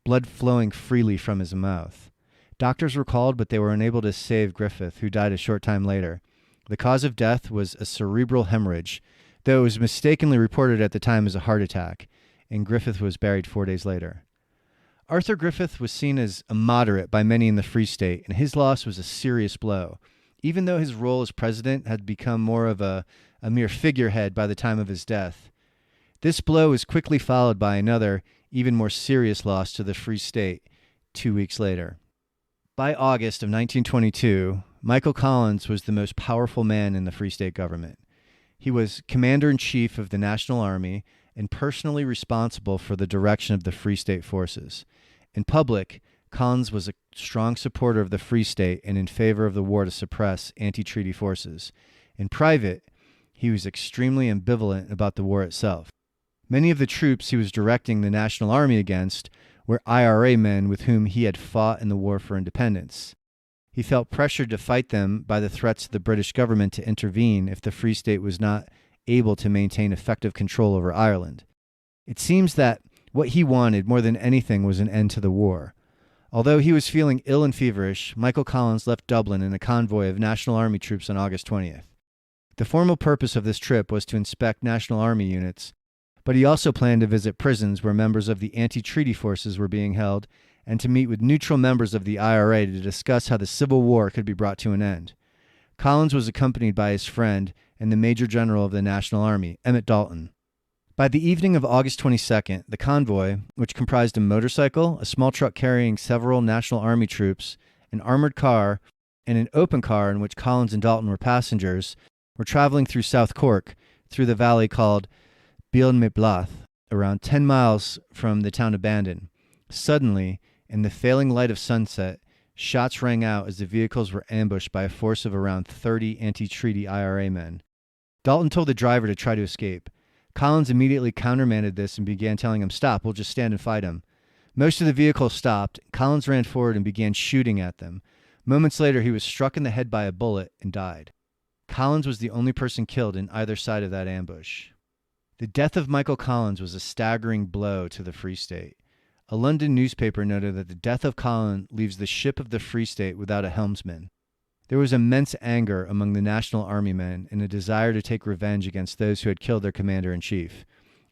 blood flowing freely from his mouth. Doctors were called, but they were unable to save Griffith, who died a short time later. The cause of death was a cerebral hemorrhage, though it was mistakenly reported at the time as a heart attack, and Griffith was buried 4 days later. Arthur Griffith was seen as a moderate by many in the Free State, and his loss was a serious blow, even though his role as president had become more of a mere figurehead by the time of his death. This blow was quickly followed by another, even more serious loss to the Free State 2 weeks later. By August of 1922, Michael Collins was the most powerful man in the Free State government. He was commander-in-chief of the National Army and personally responsible for the direction of the Free State forces. In public, Collins was a strong supporter of the Free State and in favor of the war to suppress anti-treaty forces. In private, he was extremely ambivalent about the war itself. Many of the troops he was directing the National Army against were IRA men with whom he had fought in the War for Independence. He felt pressured to fight them by the threats of the British government to intervene if the Free State was not able to maintain effective control over Ireland. It seems that what he wanted more than anything was an end to the war. Although he was feeling ill and feverish, Michael Collins left Dublin in a convoy of National Army troops on August 20th. The formal purpose of this trip was to inspect National Army units, but he also planned to visit prisons where members of the anti-treaty forces were being held and to meet with neutral members of the IRA to discuss how the Civil War could be brought to an end. Collins was accompanied by his friend and the Major General of the National Army, Emmett Dalton. By the evening of August 22nd, the convoy, which comprised a motorcycle, a small truck carrying several National Army troops, an armored car, and an open car in which Collins and Dalton were passengers, were traveling through South Cork, through the valley called Beal-me-Blath, around 10 miles from the town of Bandon. Suddenly, in the failing light of sunset, shots rang out as the vehicles were ambushed by a force of around 30 anti-treaty IRA men. Dalton told the driver to try to escape. Collins immediately countermanded this and began telling him, "Stop, we'll just stand and fight him." Most of the vehicles stopped. Collins ran forward and began shooting at them. Moments later, he was struck in the head by a bullet and died. Collins was the only person killed in either side of that ambush. The death of Michael Collins was a staggering blow to the Free State. A London newspaper noted that the death of Collins leaves the ship of the Free State without a helmsman. There was immense anger among the National Army men and a desire to take revenge against those who had killed their commander-in-chief.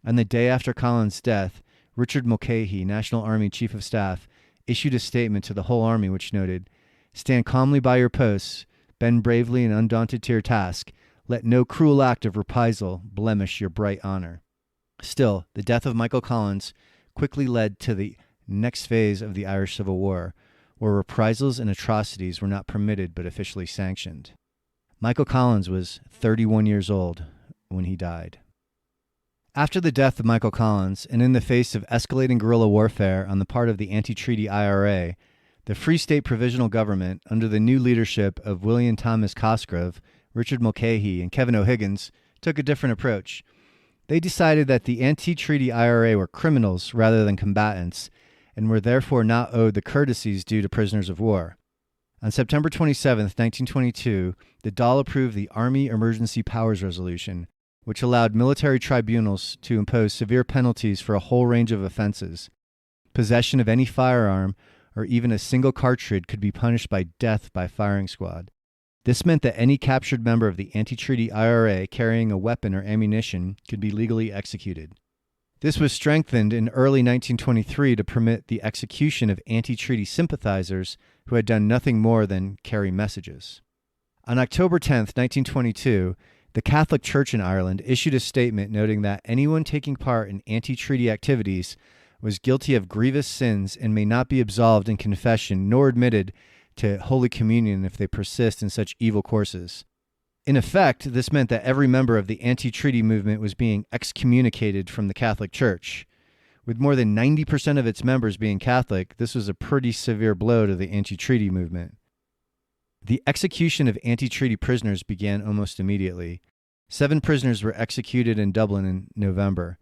On the day after Collins' death, Richard Mulcahy, National Army Chief of Staff, issued a statement to the whole army which noted, "Stand calmly by your posts, bend bravely and undaunted to your task. Let no cruel act of reprisal blemish your bright honor." Still, the death of Michael Collins quickly led to the next phase of the Irish Civil War, where reprisals and atrocities were not permitted but officially sanctioned. Michael Collins was 31 years old when he died. After the death of Michael Collins, and in the face of escalating guerrilla warfare on the part of the anti-treaty IRA, the Free State Provisional Government, under the new leadership of William Thomas Cosgrave, Richard Mulcahy, and Kevin O'Higgins, took a different approach. They decided that the anti-treaty IRA were criminals rather than combatants, and were therefore not owed the courtesies due to prisoners of war. On September 27, 1922, the Dáil approved the Army Emergency Powers Resolution, which allowed military tribunals to impose severe penalties for a whole range of offenses. Possession of any firearm or even a single cartridge could be punished by death by firing squad. This meant that any captured member of the anti-treaty IRA carrying a weapon or ammunition could be legally executed. This was strengthened in early 1923 to permit the execution of anti-treaty sympathizers who had done nothing more than carry messages. On October 10, 1922, the Catholic Church in Ireland issued a statement noting that anyone taking part in anti-treaty activities was guilty of grievous sins and may not be absolved in confession nor admitted to Holy Communion if they persist in such evil courses. In effect, this meant that every member of the anti-treaty movement was being excommunicated from the Catholic Church. With more than 90% of its members being Catholic, this was a pretty severe blow to the anti-treaty movement. The execution of anti-treaty prisoners began almost immediately. 7 prisoners were executed in Dublin in November.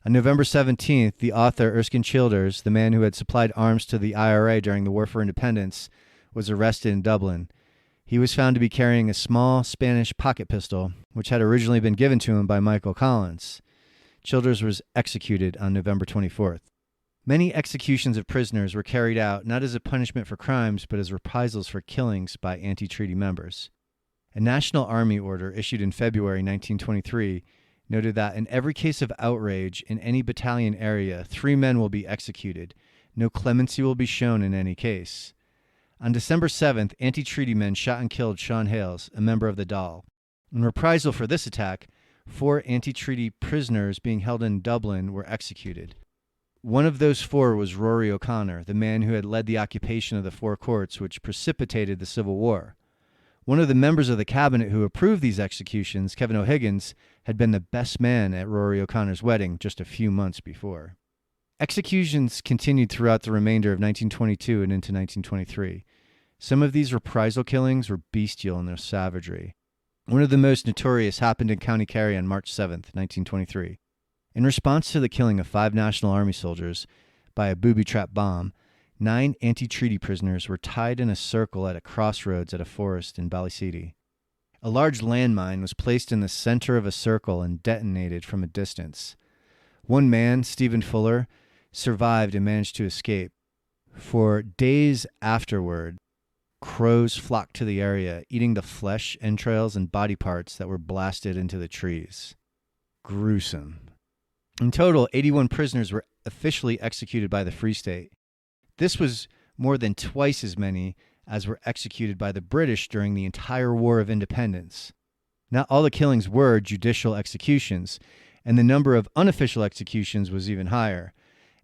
On November 17th, the author Erskine Childers, the man who had supplied arms to the IRA during the War for Independence, was arrested in Dublin. He was found to be carrying a small Spanish pocket pistol, which had originally been given to him by Michael Collins. Childers was executed on November 24th. Many executions of prisoners were carried out not as a punishment for crimes, but as reprisals for killings by anti-treaty members. A National Army order issued in February 1923 noted that in every case of outrage in any battalion area, 3 men will be executed. No clemency will be shown in any case. On December 7th, anti-treaty men shot and killed Sean Hales, a member of the Dáil. In reprisal for this attack, 4 anti-treaty prisoners being held in Dublin were executed. One of those 4 was Rory O'Connor, the man who had led the occupation of the 4 courts which precipitated the Civil War. One of the members of the cabinet who approved these executions, Kevin O'Higgins, had been the best man at Rory O'Connor's wedding just a few months before. Executions continued throughout the remainder of 1922 and into 1923. Some of these reprisal killings were bestial in their savagery. One of the most notorious happened in County Kerry on March 7th, 1923. In response to the killing of 5 National Army soldiers by a booby-trap bomb, 9 anti-treaty prisoners were tied in a circle at a crossroads at a forest in Ballyseedy. A large landmine was placed in the center of a circle and detonated from a distance. One man, Stephen Fuller, survived and managed to escape. For days afterward, crows flocked to the area, eating the flesh, entrails, and body parts that were blasted into the trees. Gruesome. In total, 81 prisoners were officially executed by the Free State. This was more than twice as many as were executed by the British during the entire War of Independence. Not all the killings were judicial executions, and the number of unofficial executions was even higher.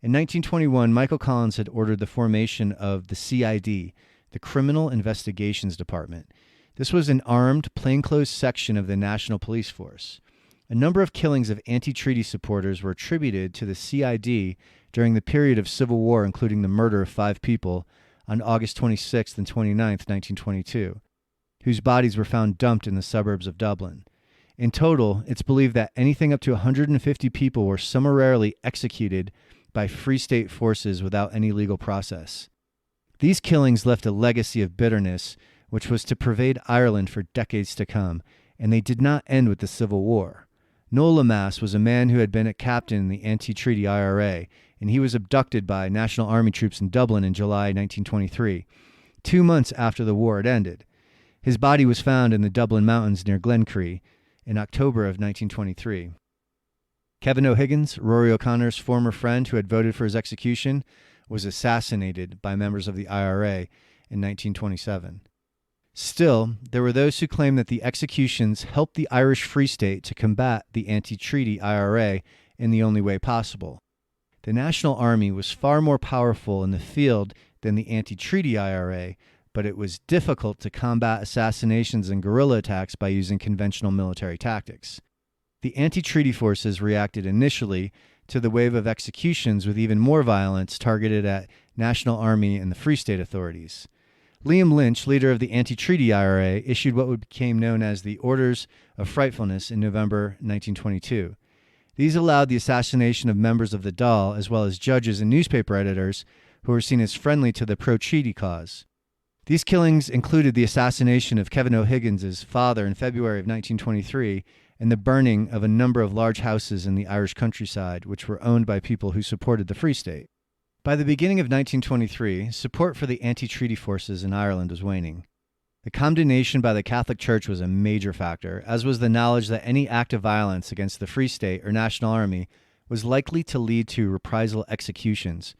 In 1921, Michael Collins had ordered the formation of the CID, the Criminal Investigations Department. This was an armed, plainclothes section of the National Police Force. A number of killings of anti-treaty supporters were attributed to the CID during the period of Civil War, including the murder of 5 people on August 26th and 29th, 1922, whose bodies were found dumped in the suburbs of Dublin. In total, it's believed that anything up to 150 people were summarily executed by Free State forces without any legal process. These killings left a legacy of bitterness which was to pervade Ireland for decades to come, and they did not end with the Civil War. Noel Lamass was a man who had been a captain in the anti-treaty IRA, and he was abducted by National Army troops in Dublin in July 1923, 2 months after the war had ended. His body was found in the Dublin mountains near Glencree in October of 1923. Kevin O'Higgins, Rory O'Connor's former friend who had voted for his execution, was assassinated by members of the IRA in 1927. Still, there were those who claimed that the executions helped the Irish Free State to combat the anti-treaty IRA in the only way possible. The National Army was far more powerful in the field than the anti-treaty IRA, but it was difficult to combat assassinations and guerrilla attacks by using conventional military tactics. The anti-treaty forces reacted initially to the wave of executions with even more violence targeted at National Army and the Free State authorities. Liam Lynch, leader of the anti-treaty IRA, issued what became known as the Orders of Frightfulness in November 1922. These allowed the assassination of members of the Dáil, as well as judges and newspaper editors who were seen as friendly to the pro-treaty cause. These killings included the assassination of Kevin O'Higgins' father in February of 1923 and the burning of a number of large houses in the Irish countryside, which were owned by people who supported the Free State. By the beginning of 1923, support for the anti-treaty forces in Ireland was waning. The condemnation by the Catholic Church was a major factor, as was the knowledge that any act of violence against the Free State or National Army was likely to lead to reprisal executions.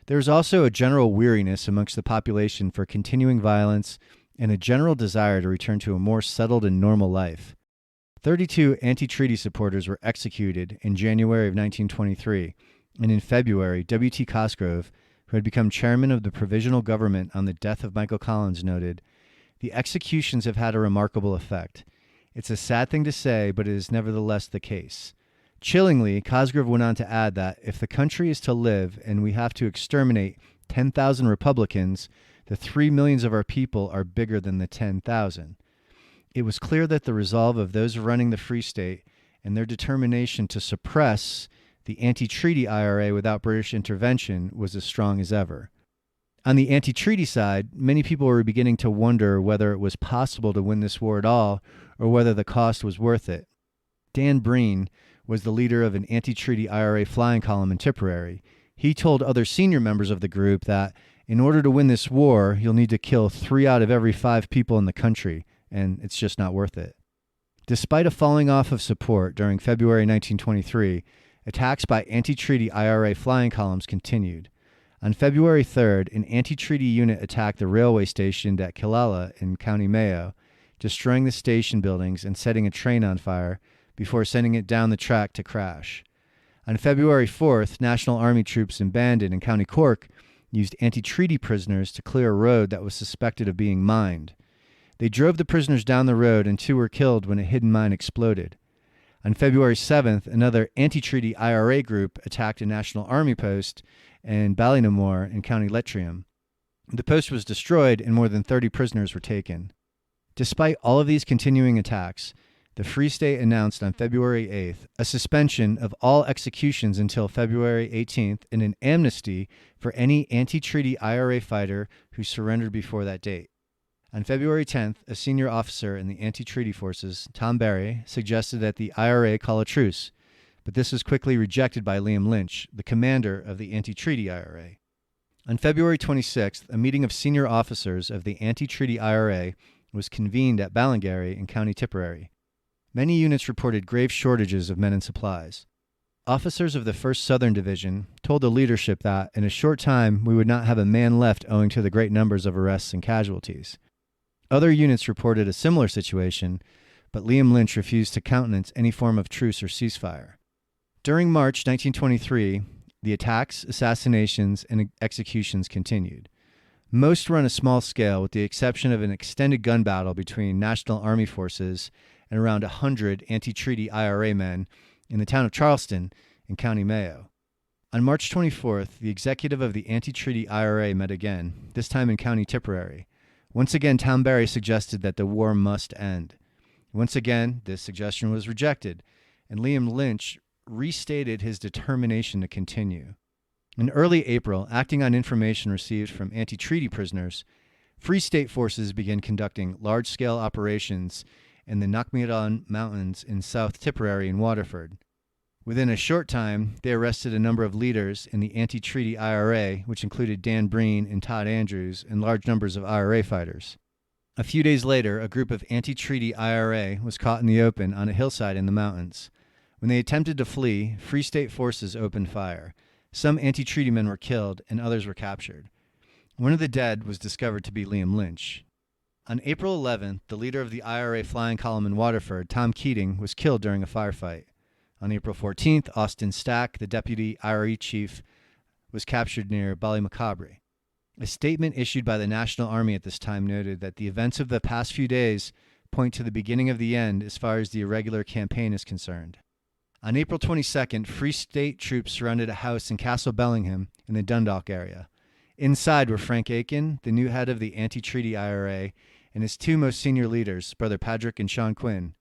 There was also a general weariness amongst the population for continuing violence and a general desire to return to a more settled and normal life. 32 anti-treaty supporters were executed in January of 1923, and in February, W.T. Cosgrove, who had become chairman of the provisional government on the death of Michael Collins, noted, "The executions have had a remarkable effect. It's a sad thing to say, but it is nevertheless the case." Chillingly, Cosgrove went on to add that if the country is to live and we have to exterminate 10,000 Republicans, the 3 millions of our people are bigger than the 10,000. It was clear that the resolve of those running the Free State and their determination to suppress the anti-treaty IRA without British intervention was as strong as ever. On the anti-treaty side, many people were beginning to wonder whether it was possible to win this war at all or whether the cost was worth it. Dan Breen was the leader of an anti-treaty IRA flying column in Tipperary. He told other senior members of the group that in order to win this war, you'll need to kill 3 out of every 5 people in the country, and it's just not worth it. Despite a falling off of support during February 1923, attacks by anti-treaty IRA flying columns continued. On February 3rd, an anti-treaty unit attacked the railway station at Killala in County Mayo, destroying the station buildings and setting a train on fire before sending it down the track to crash. On February 4th, National Army troops in Bandon in County Cork used anti-treaty prisoners to clear a road that was suspected of being mined. They drove the prisoners down the road and 2 were killed when a hidden mine exploded. On February 7th, another anti-treaty IRA group attacked a National Army post in Ballynamore in County Leitrim. The post was destroyed and more than 30 prisoners were taken. Despite all of these continuing attacks, the Free State announced on February 8th a suspension of all executions until February 18th and an amnesty for any anti-treaty IRA fighter who surrendered before that date. On February 10th, a senior officer in the anti-treaty forces, Tom Barry, suggested that the IRA call a truce, but this was quickly rejected by Liam Lynch, the commander of the anti-treaty IRA. On February 26th, a meeting of senior officers of the anti-treaty IRA was convened at Ballingarry in County Tipperary. Many units reported grave shortages of men and supplies. Officers of the 1st Southern Division told the leadership that in a short time we would not have a man left owing to the great numbers of arrests and casualties. Other units reported a similar situation, but Liam Lynch refused to countenance any form of truce or ceasefire. During March 1923, the attacks, assassinations, and executions continued. Most were on a small scale, with the exception of an extended gun battle between National Army forces and around 100 anti-treaty IRA men in the town of Charleston in County Mayo. On March 24th, the executive of the anti-treaty IRA met again, this time in County Tipperary. Once again, Tom Barry suggested that the war must end. Once again, this suggestion was rejected, and Liam Lynch restated his determination to continue. In early April, acting on information received from anti-treaty prisoners, Free State forces began conducting large-scale operations in the Knockmealdown Mountains in South Tipperary and Waterford. Within a short time, they arrested a number of leaders in the anti-treaty IRA, which included Dan Breen and Todd Andrews, and large numbers of IRA fighters. A few days later, a group of anti-treaty IRA was caught in the open on a hillside in the mountains. When they attempted to flee, Free State forces opened fire. Some anti-treaty men were killed, and others were captured. One of the dead was discovered to be Liam Lynch. On April 11th, the leader of the IRA flying column in Waterford, Tom Keating, was killed during a firefight. On April 14th, Austin Stack, the deputy IRA chief, was captured near Ballymacabry. A statement issued by the National Army at this time noted that the events of the past few days point to the beginning of the end as far as the irregular campaign is concerned. On April 22nd, Free State troops surrounded a house in Castle Bellingham in the Dundalk area. Inside were Frank Aiken, the new head of the anti-treaty IRA, and his 2 most senior leaders, Brother Patrick and Sean Quinn.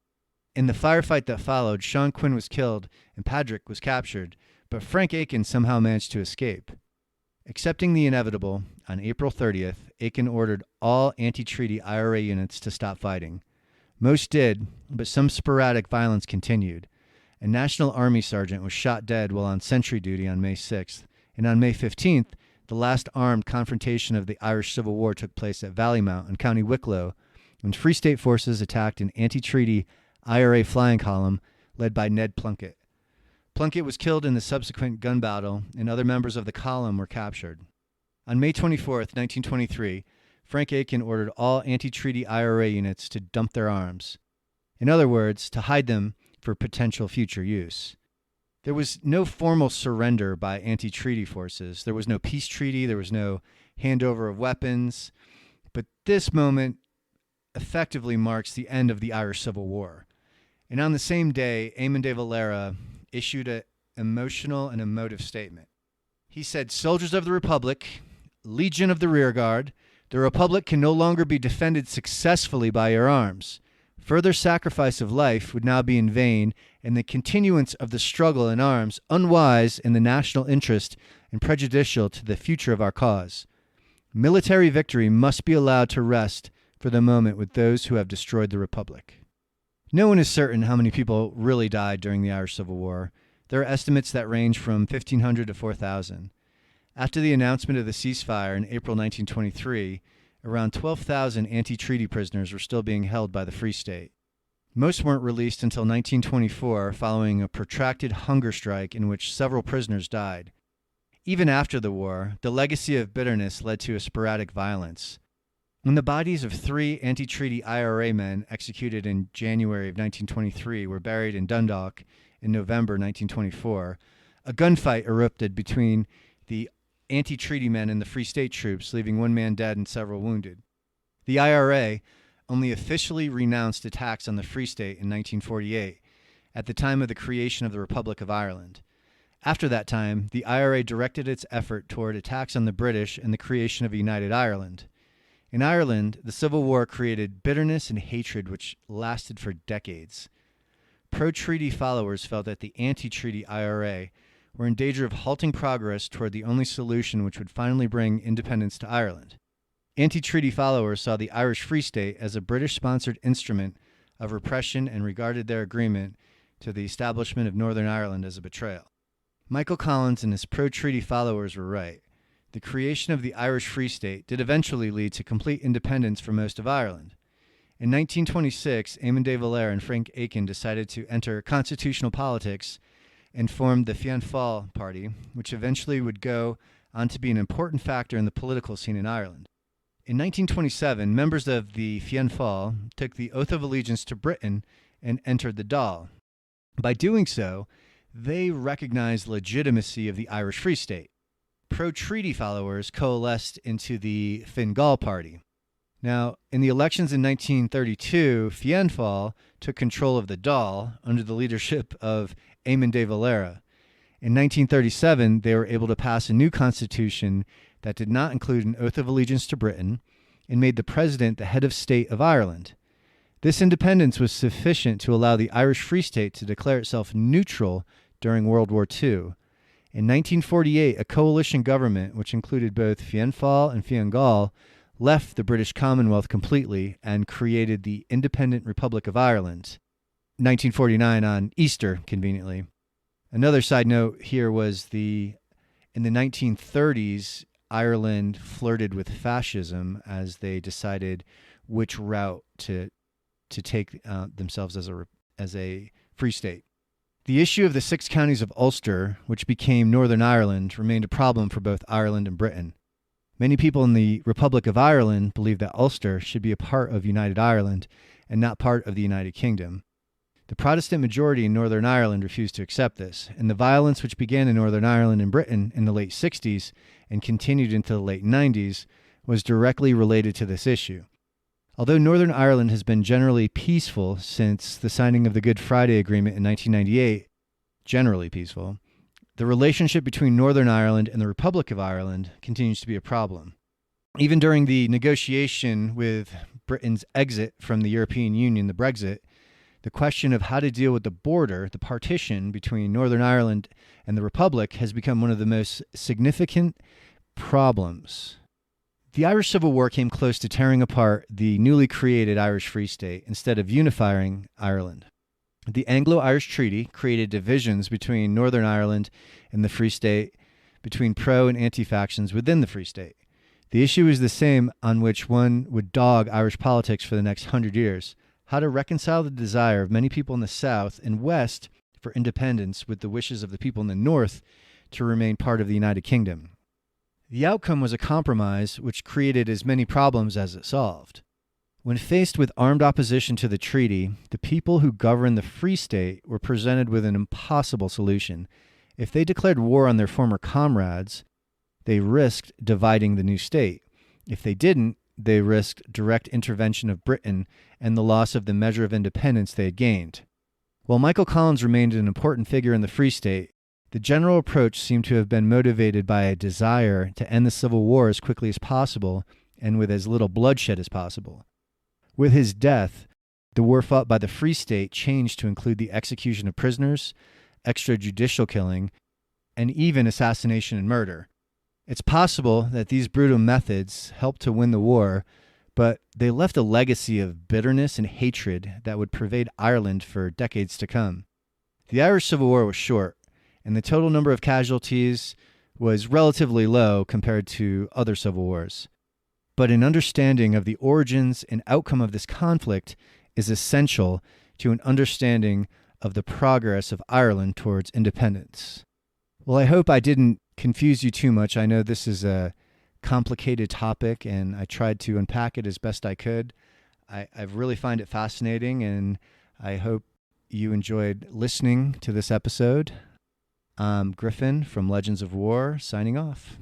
In the firefight that followed, Sean Quinn was killed and Patrick was captured, but Frank Aiken somehow managed to escape. Accepting the inevitable, on April 30th, Aiken ordered all anti-treaty IRA units to stop fighting. Most did, but some sporadic violence continued. A National Army sergeant was shot dead while on sentry duty on May 6th, and on May 15th, the last armed confrontation of the Irish Civil War took place at Valleymount in County Wicklow, when Free State forces attacked an anti-treaty IRA flying column led by Ned Plunkett. Plunkett was killed in the subsequent gun battle, and other members of the column were captured. On May 24th, 1923, Frank Aiken ordered all anti-treaty IRA units to dump their arms. In other words, to hide them for potential future use. There was no formal surrender by anti-treaty forces. There was no peace treaty. There was no handover of weapons. But this moment effectively marks the end of the Irish Civil War. And on the same day, Eamon de Valera issued an emotional and emotive statement. He said, "Soldiers of the Republic, Legion of the Rearguard, the Republic can no longer be defended successfully by your arms. Further sacrifice of life would now be in vain, and the continuance of the struggle in arms unwise in the national interest and prejudicial to the future of our cause. Military victory must be allowed to rest for the moment with those who have destroyed the Republic." No one is certain how many people really died during the Irish Civil War. There are estimates that range from 1,500 to 4,000. After the announcement of the ceasefire in April 1923, around 12,000 anti-treaty prisoners were still being held by the Free State. Most weren't released until 1924, following a protracted hunger strike in which several prisoners died. Even after the war, the legacy of bitterness led to a sporadic violence. When the bodies of 3 anti-treaty IRA men executed in January of 1923 were buried in Dundalk in November 1924, a gunfight erupted between the anti-treaty men and the Free State troops, leaving 1 man dead and several wounded. The IRA only officially renounced attacks on the Free State in 1948, at the time of the creation of the Republic of Ireland. After that time, the IRA directed its effort toward attacks on the British and the creation of a united Ireland. In Ireland, the Civil War created bitterness and hatred which lasted for decades. Pro-treaty followers felt that the anti-treaty IRA were in danger of halting progress toward the only solution which would finally bring independence to Ireland. Anti-treaty followers saw the Irish Free State as a British-sponsored instrument of repression and regarded their agreement to the establishment of Northern Ireland as a betrayal. Michael Collins and his pro-treaty followers were right. The creation of the Irish Free State did eventually lead to complete independence for most of Ireland. In 1926, Eamon de Valera and Frank Aiken decided to enter constitutional politics and formed the Fianna Fáil party, which eventually would go on to be an important factor in the political scene in Ireland. In 1927, members of the Fianna Fáil took the oath of allegiance to Britain and entered the Dáil. By doing so, they recognized the legitimacy of the Irish Free State. Pro-treaty followers coalesced into the Fine Gael party. Now, in the elections in 1932, Fianna Fáil took control of the Dáil under the leadership of Eamon de Valera. In 1937, they were able to pass a new constitution that did not include an oath of allegiance to Britain and made the president the head of state of Ireland. This independence was sufficient to allow the Irish Free State to declare itself neutral during World War II. In 1948, a coalition government, which included both Fianna Fáil and Fine Gael, left the British Commonwealth completely and created the Independent Republic of Ireland. 1949 on Easter, conveniently. Another side note here was in the 1930s, Ireland flirted with fascism as they decided which route to take themselves as a free state. The issue of the 6 counties of Ulster, which became Northern Ireland, remained a problem for both Ireland and Britain. Many people in the Republic of Ireland believed that Ulster should be a part of United Ireland and not part of the United Kingdom. The Protestant majority in Northern Ireland refused to accept this, and the violence which began in Northern Ireland and Britain in the late 60s and continued into the late 90s was directly related to this issue. Although Northern Ireland has been generally peaceful since the signing of the Good Friday Agreement in 1998, generally peaceful, the relationship between Northern Ireland and the Republic of Ireland continues to be a problem. Even during the negotiation with Britain's exit from the European Union, the Brexit, the question of how to deal with the border, the partition between Northern Ireland and the Republic, has become one of the most significant problems. The Irish Civil War came close to tearing apart the newly created Irish Free State instead of unifying Ireland. The Anglo-Irish Treaty created divisions between Northern Ireland and the Free State, between pro and anti-factions within the Free State. The issue is the same on which one would dog Irish politics for the next 100 years: how to reconcile the desire of many people in the South and West for independence with the wishes of the people in the North to remain part of the United Kingdom. The outcome was a compromise which created as many problems as it solved. When faced with armed opposition to the treaty, the people who governed the Free State were presented with an impossible solution. If they declared war on their former comrades, they risked dividing the new state. If they didn't, they risked direct intervention of Britain and the loss of the measure of independence they had gained. While Michael Collins remained an important figure in the Free State, the general approach seemed to have been motivated by a desire to end the Civil War as quickly as possible and with as little bloodshed as possible. With his death, the war fought by the Free State changed to include the execution of prisoners, extrajudicial killing, and even assassination and murder. It's possible that these brutal methods helped to win the war, but they left a legacy of bitterness and hatred that would pervade Ireland for decades to come. The Irish Civil War was short, and the total number of casualties was relatively low compared to other civil wars. but an understanding of the origins and outcome of this conflict is essential to an understanding of the progress of Ireland towards independence. Well, I hope I didn't confuse you too much. I know this is a complicated topic, and I tried to unpack it as best I could. I really find it fascinating, and I hope you enjoyed listening to this episode. I'm Griffin from Legends of War, signing off.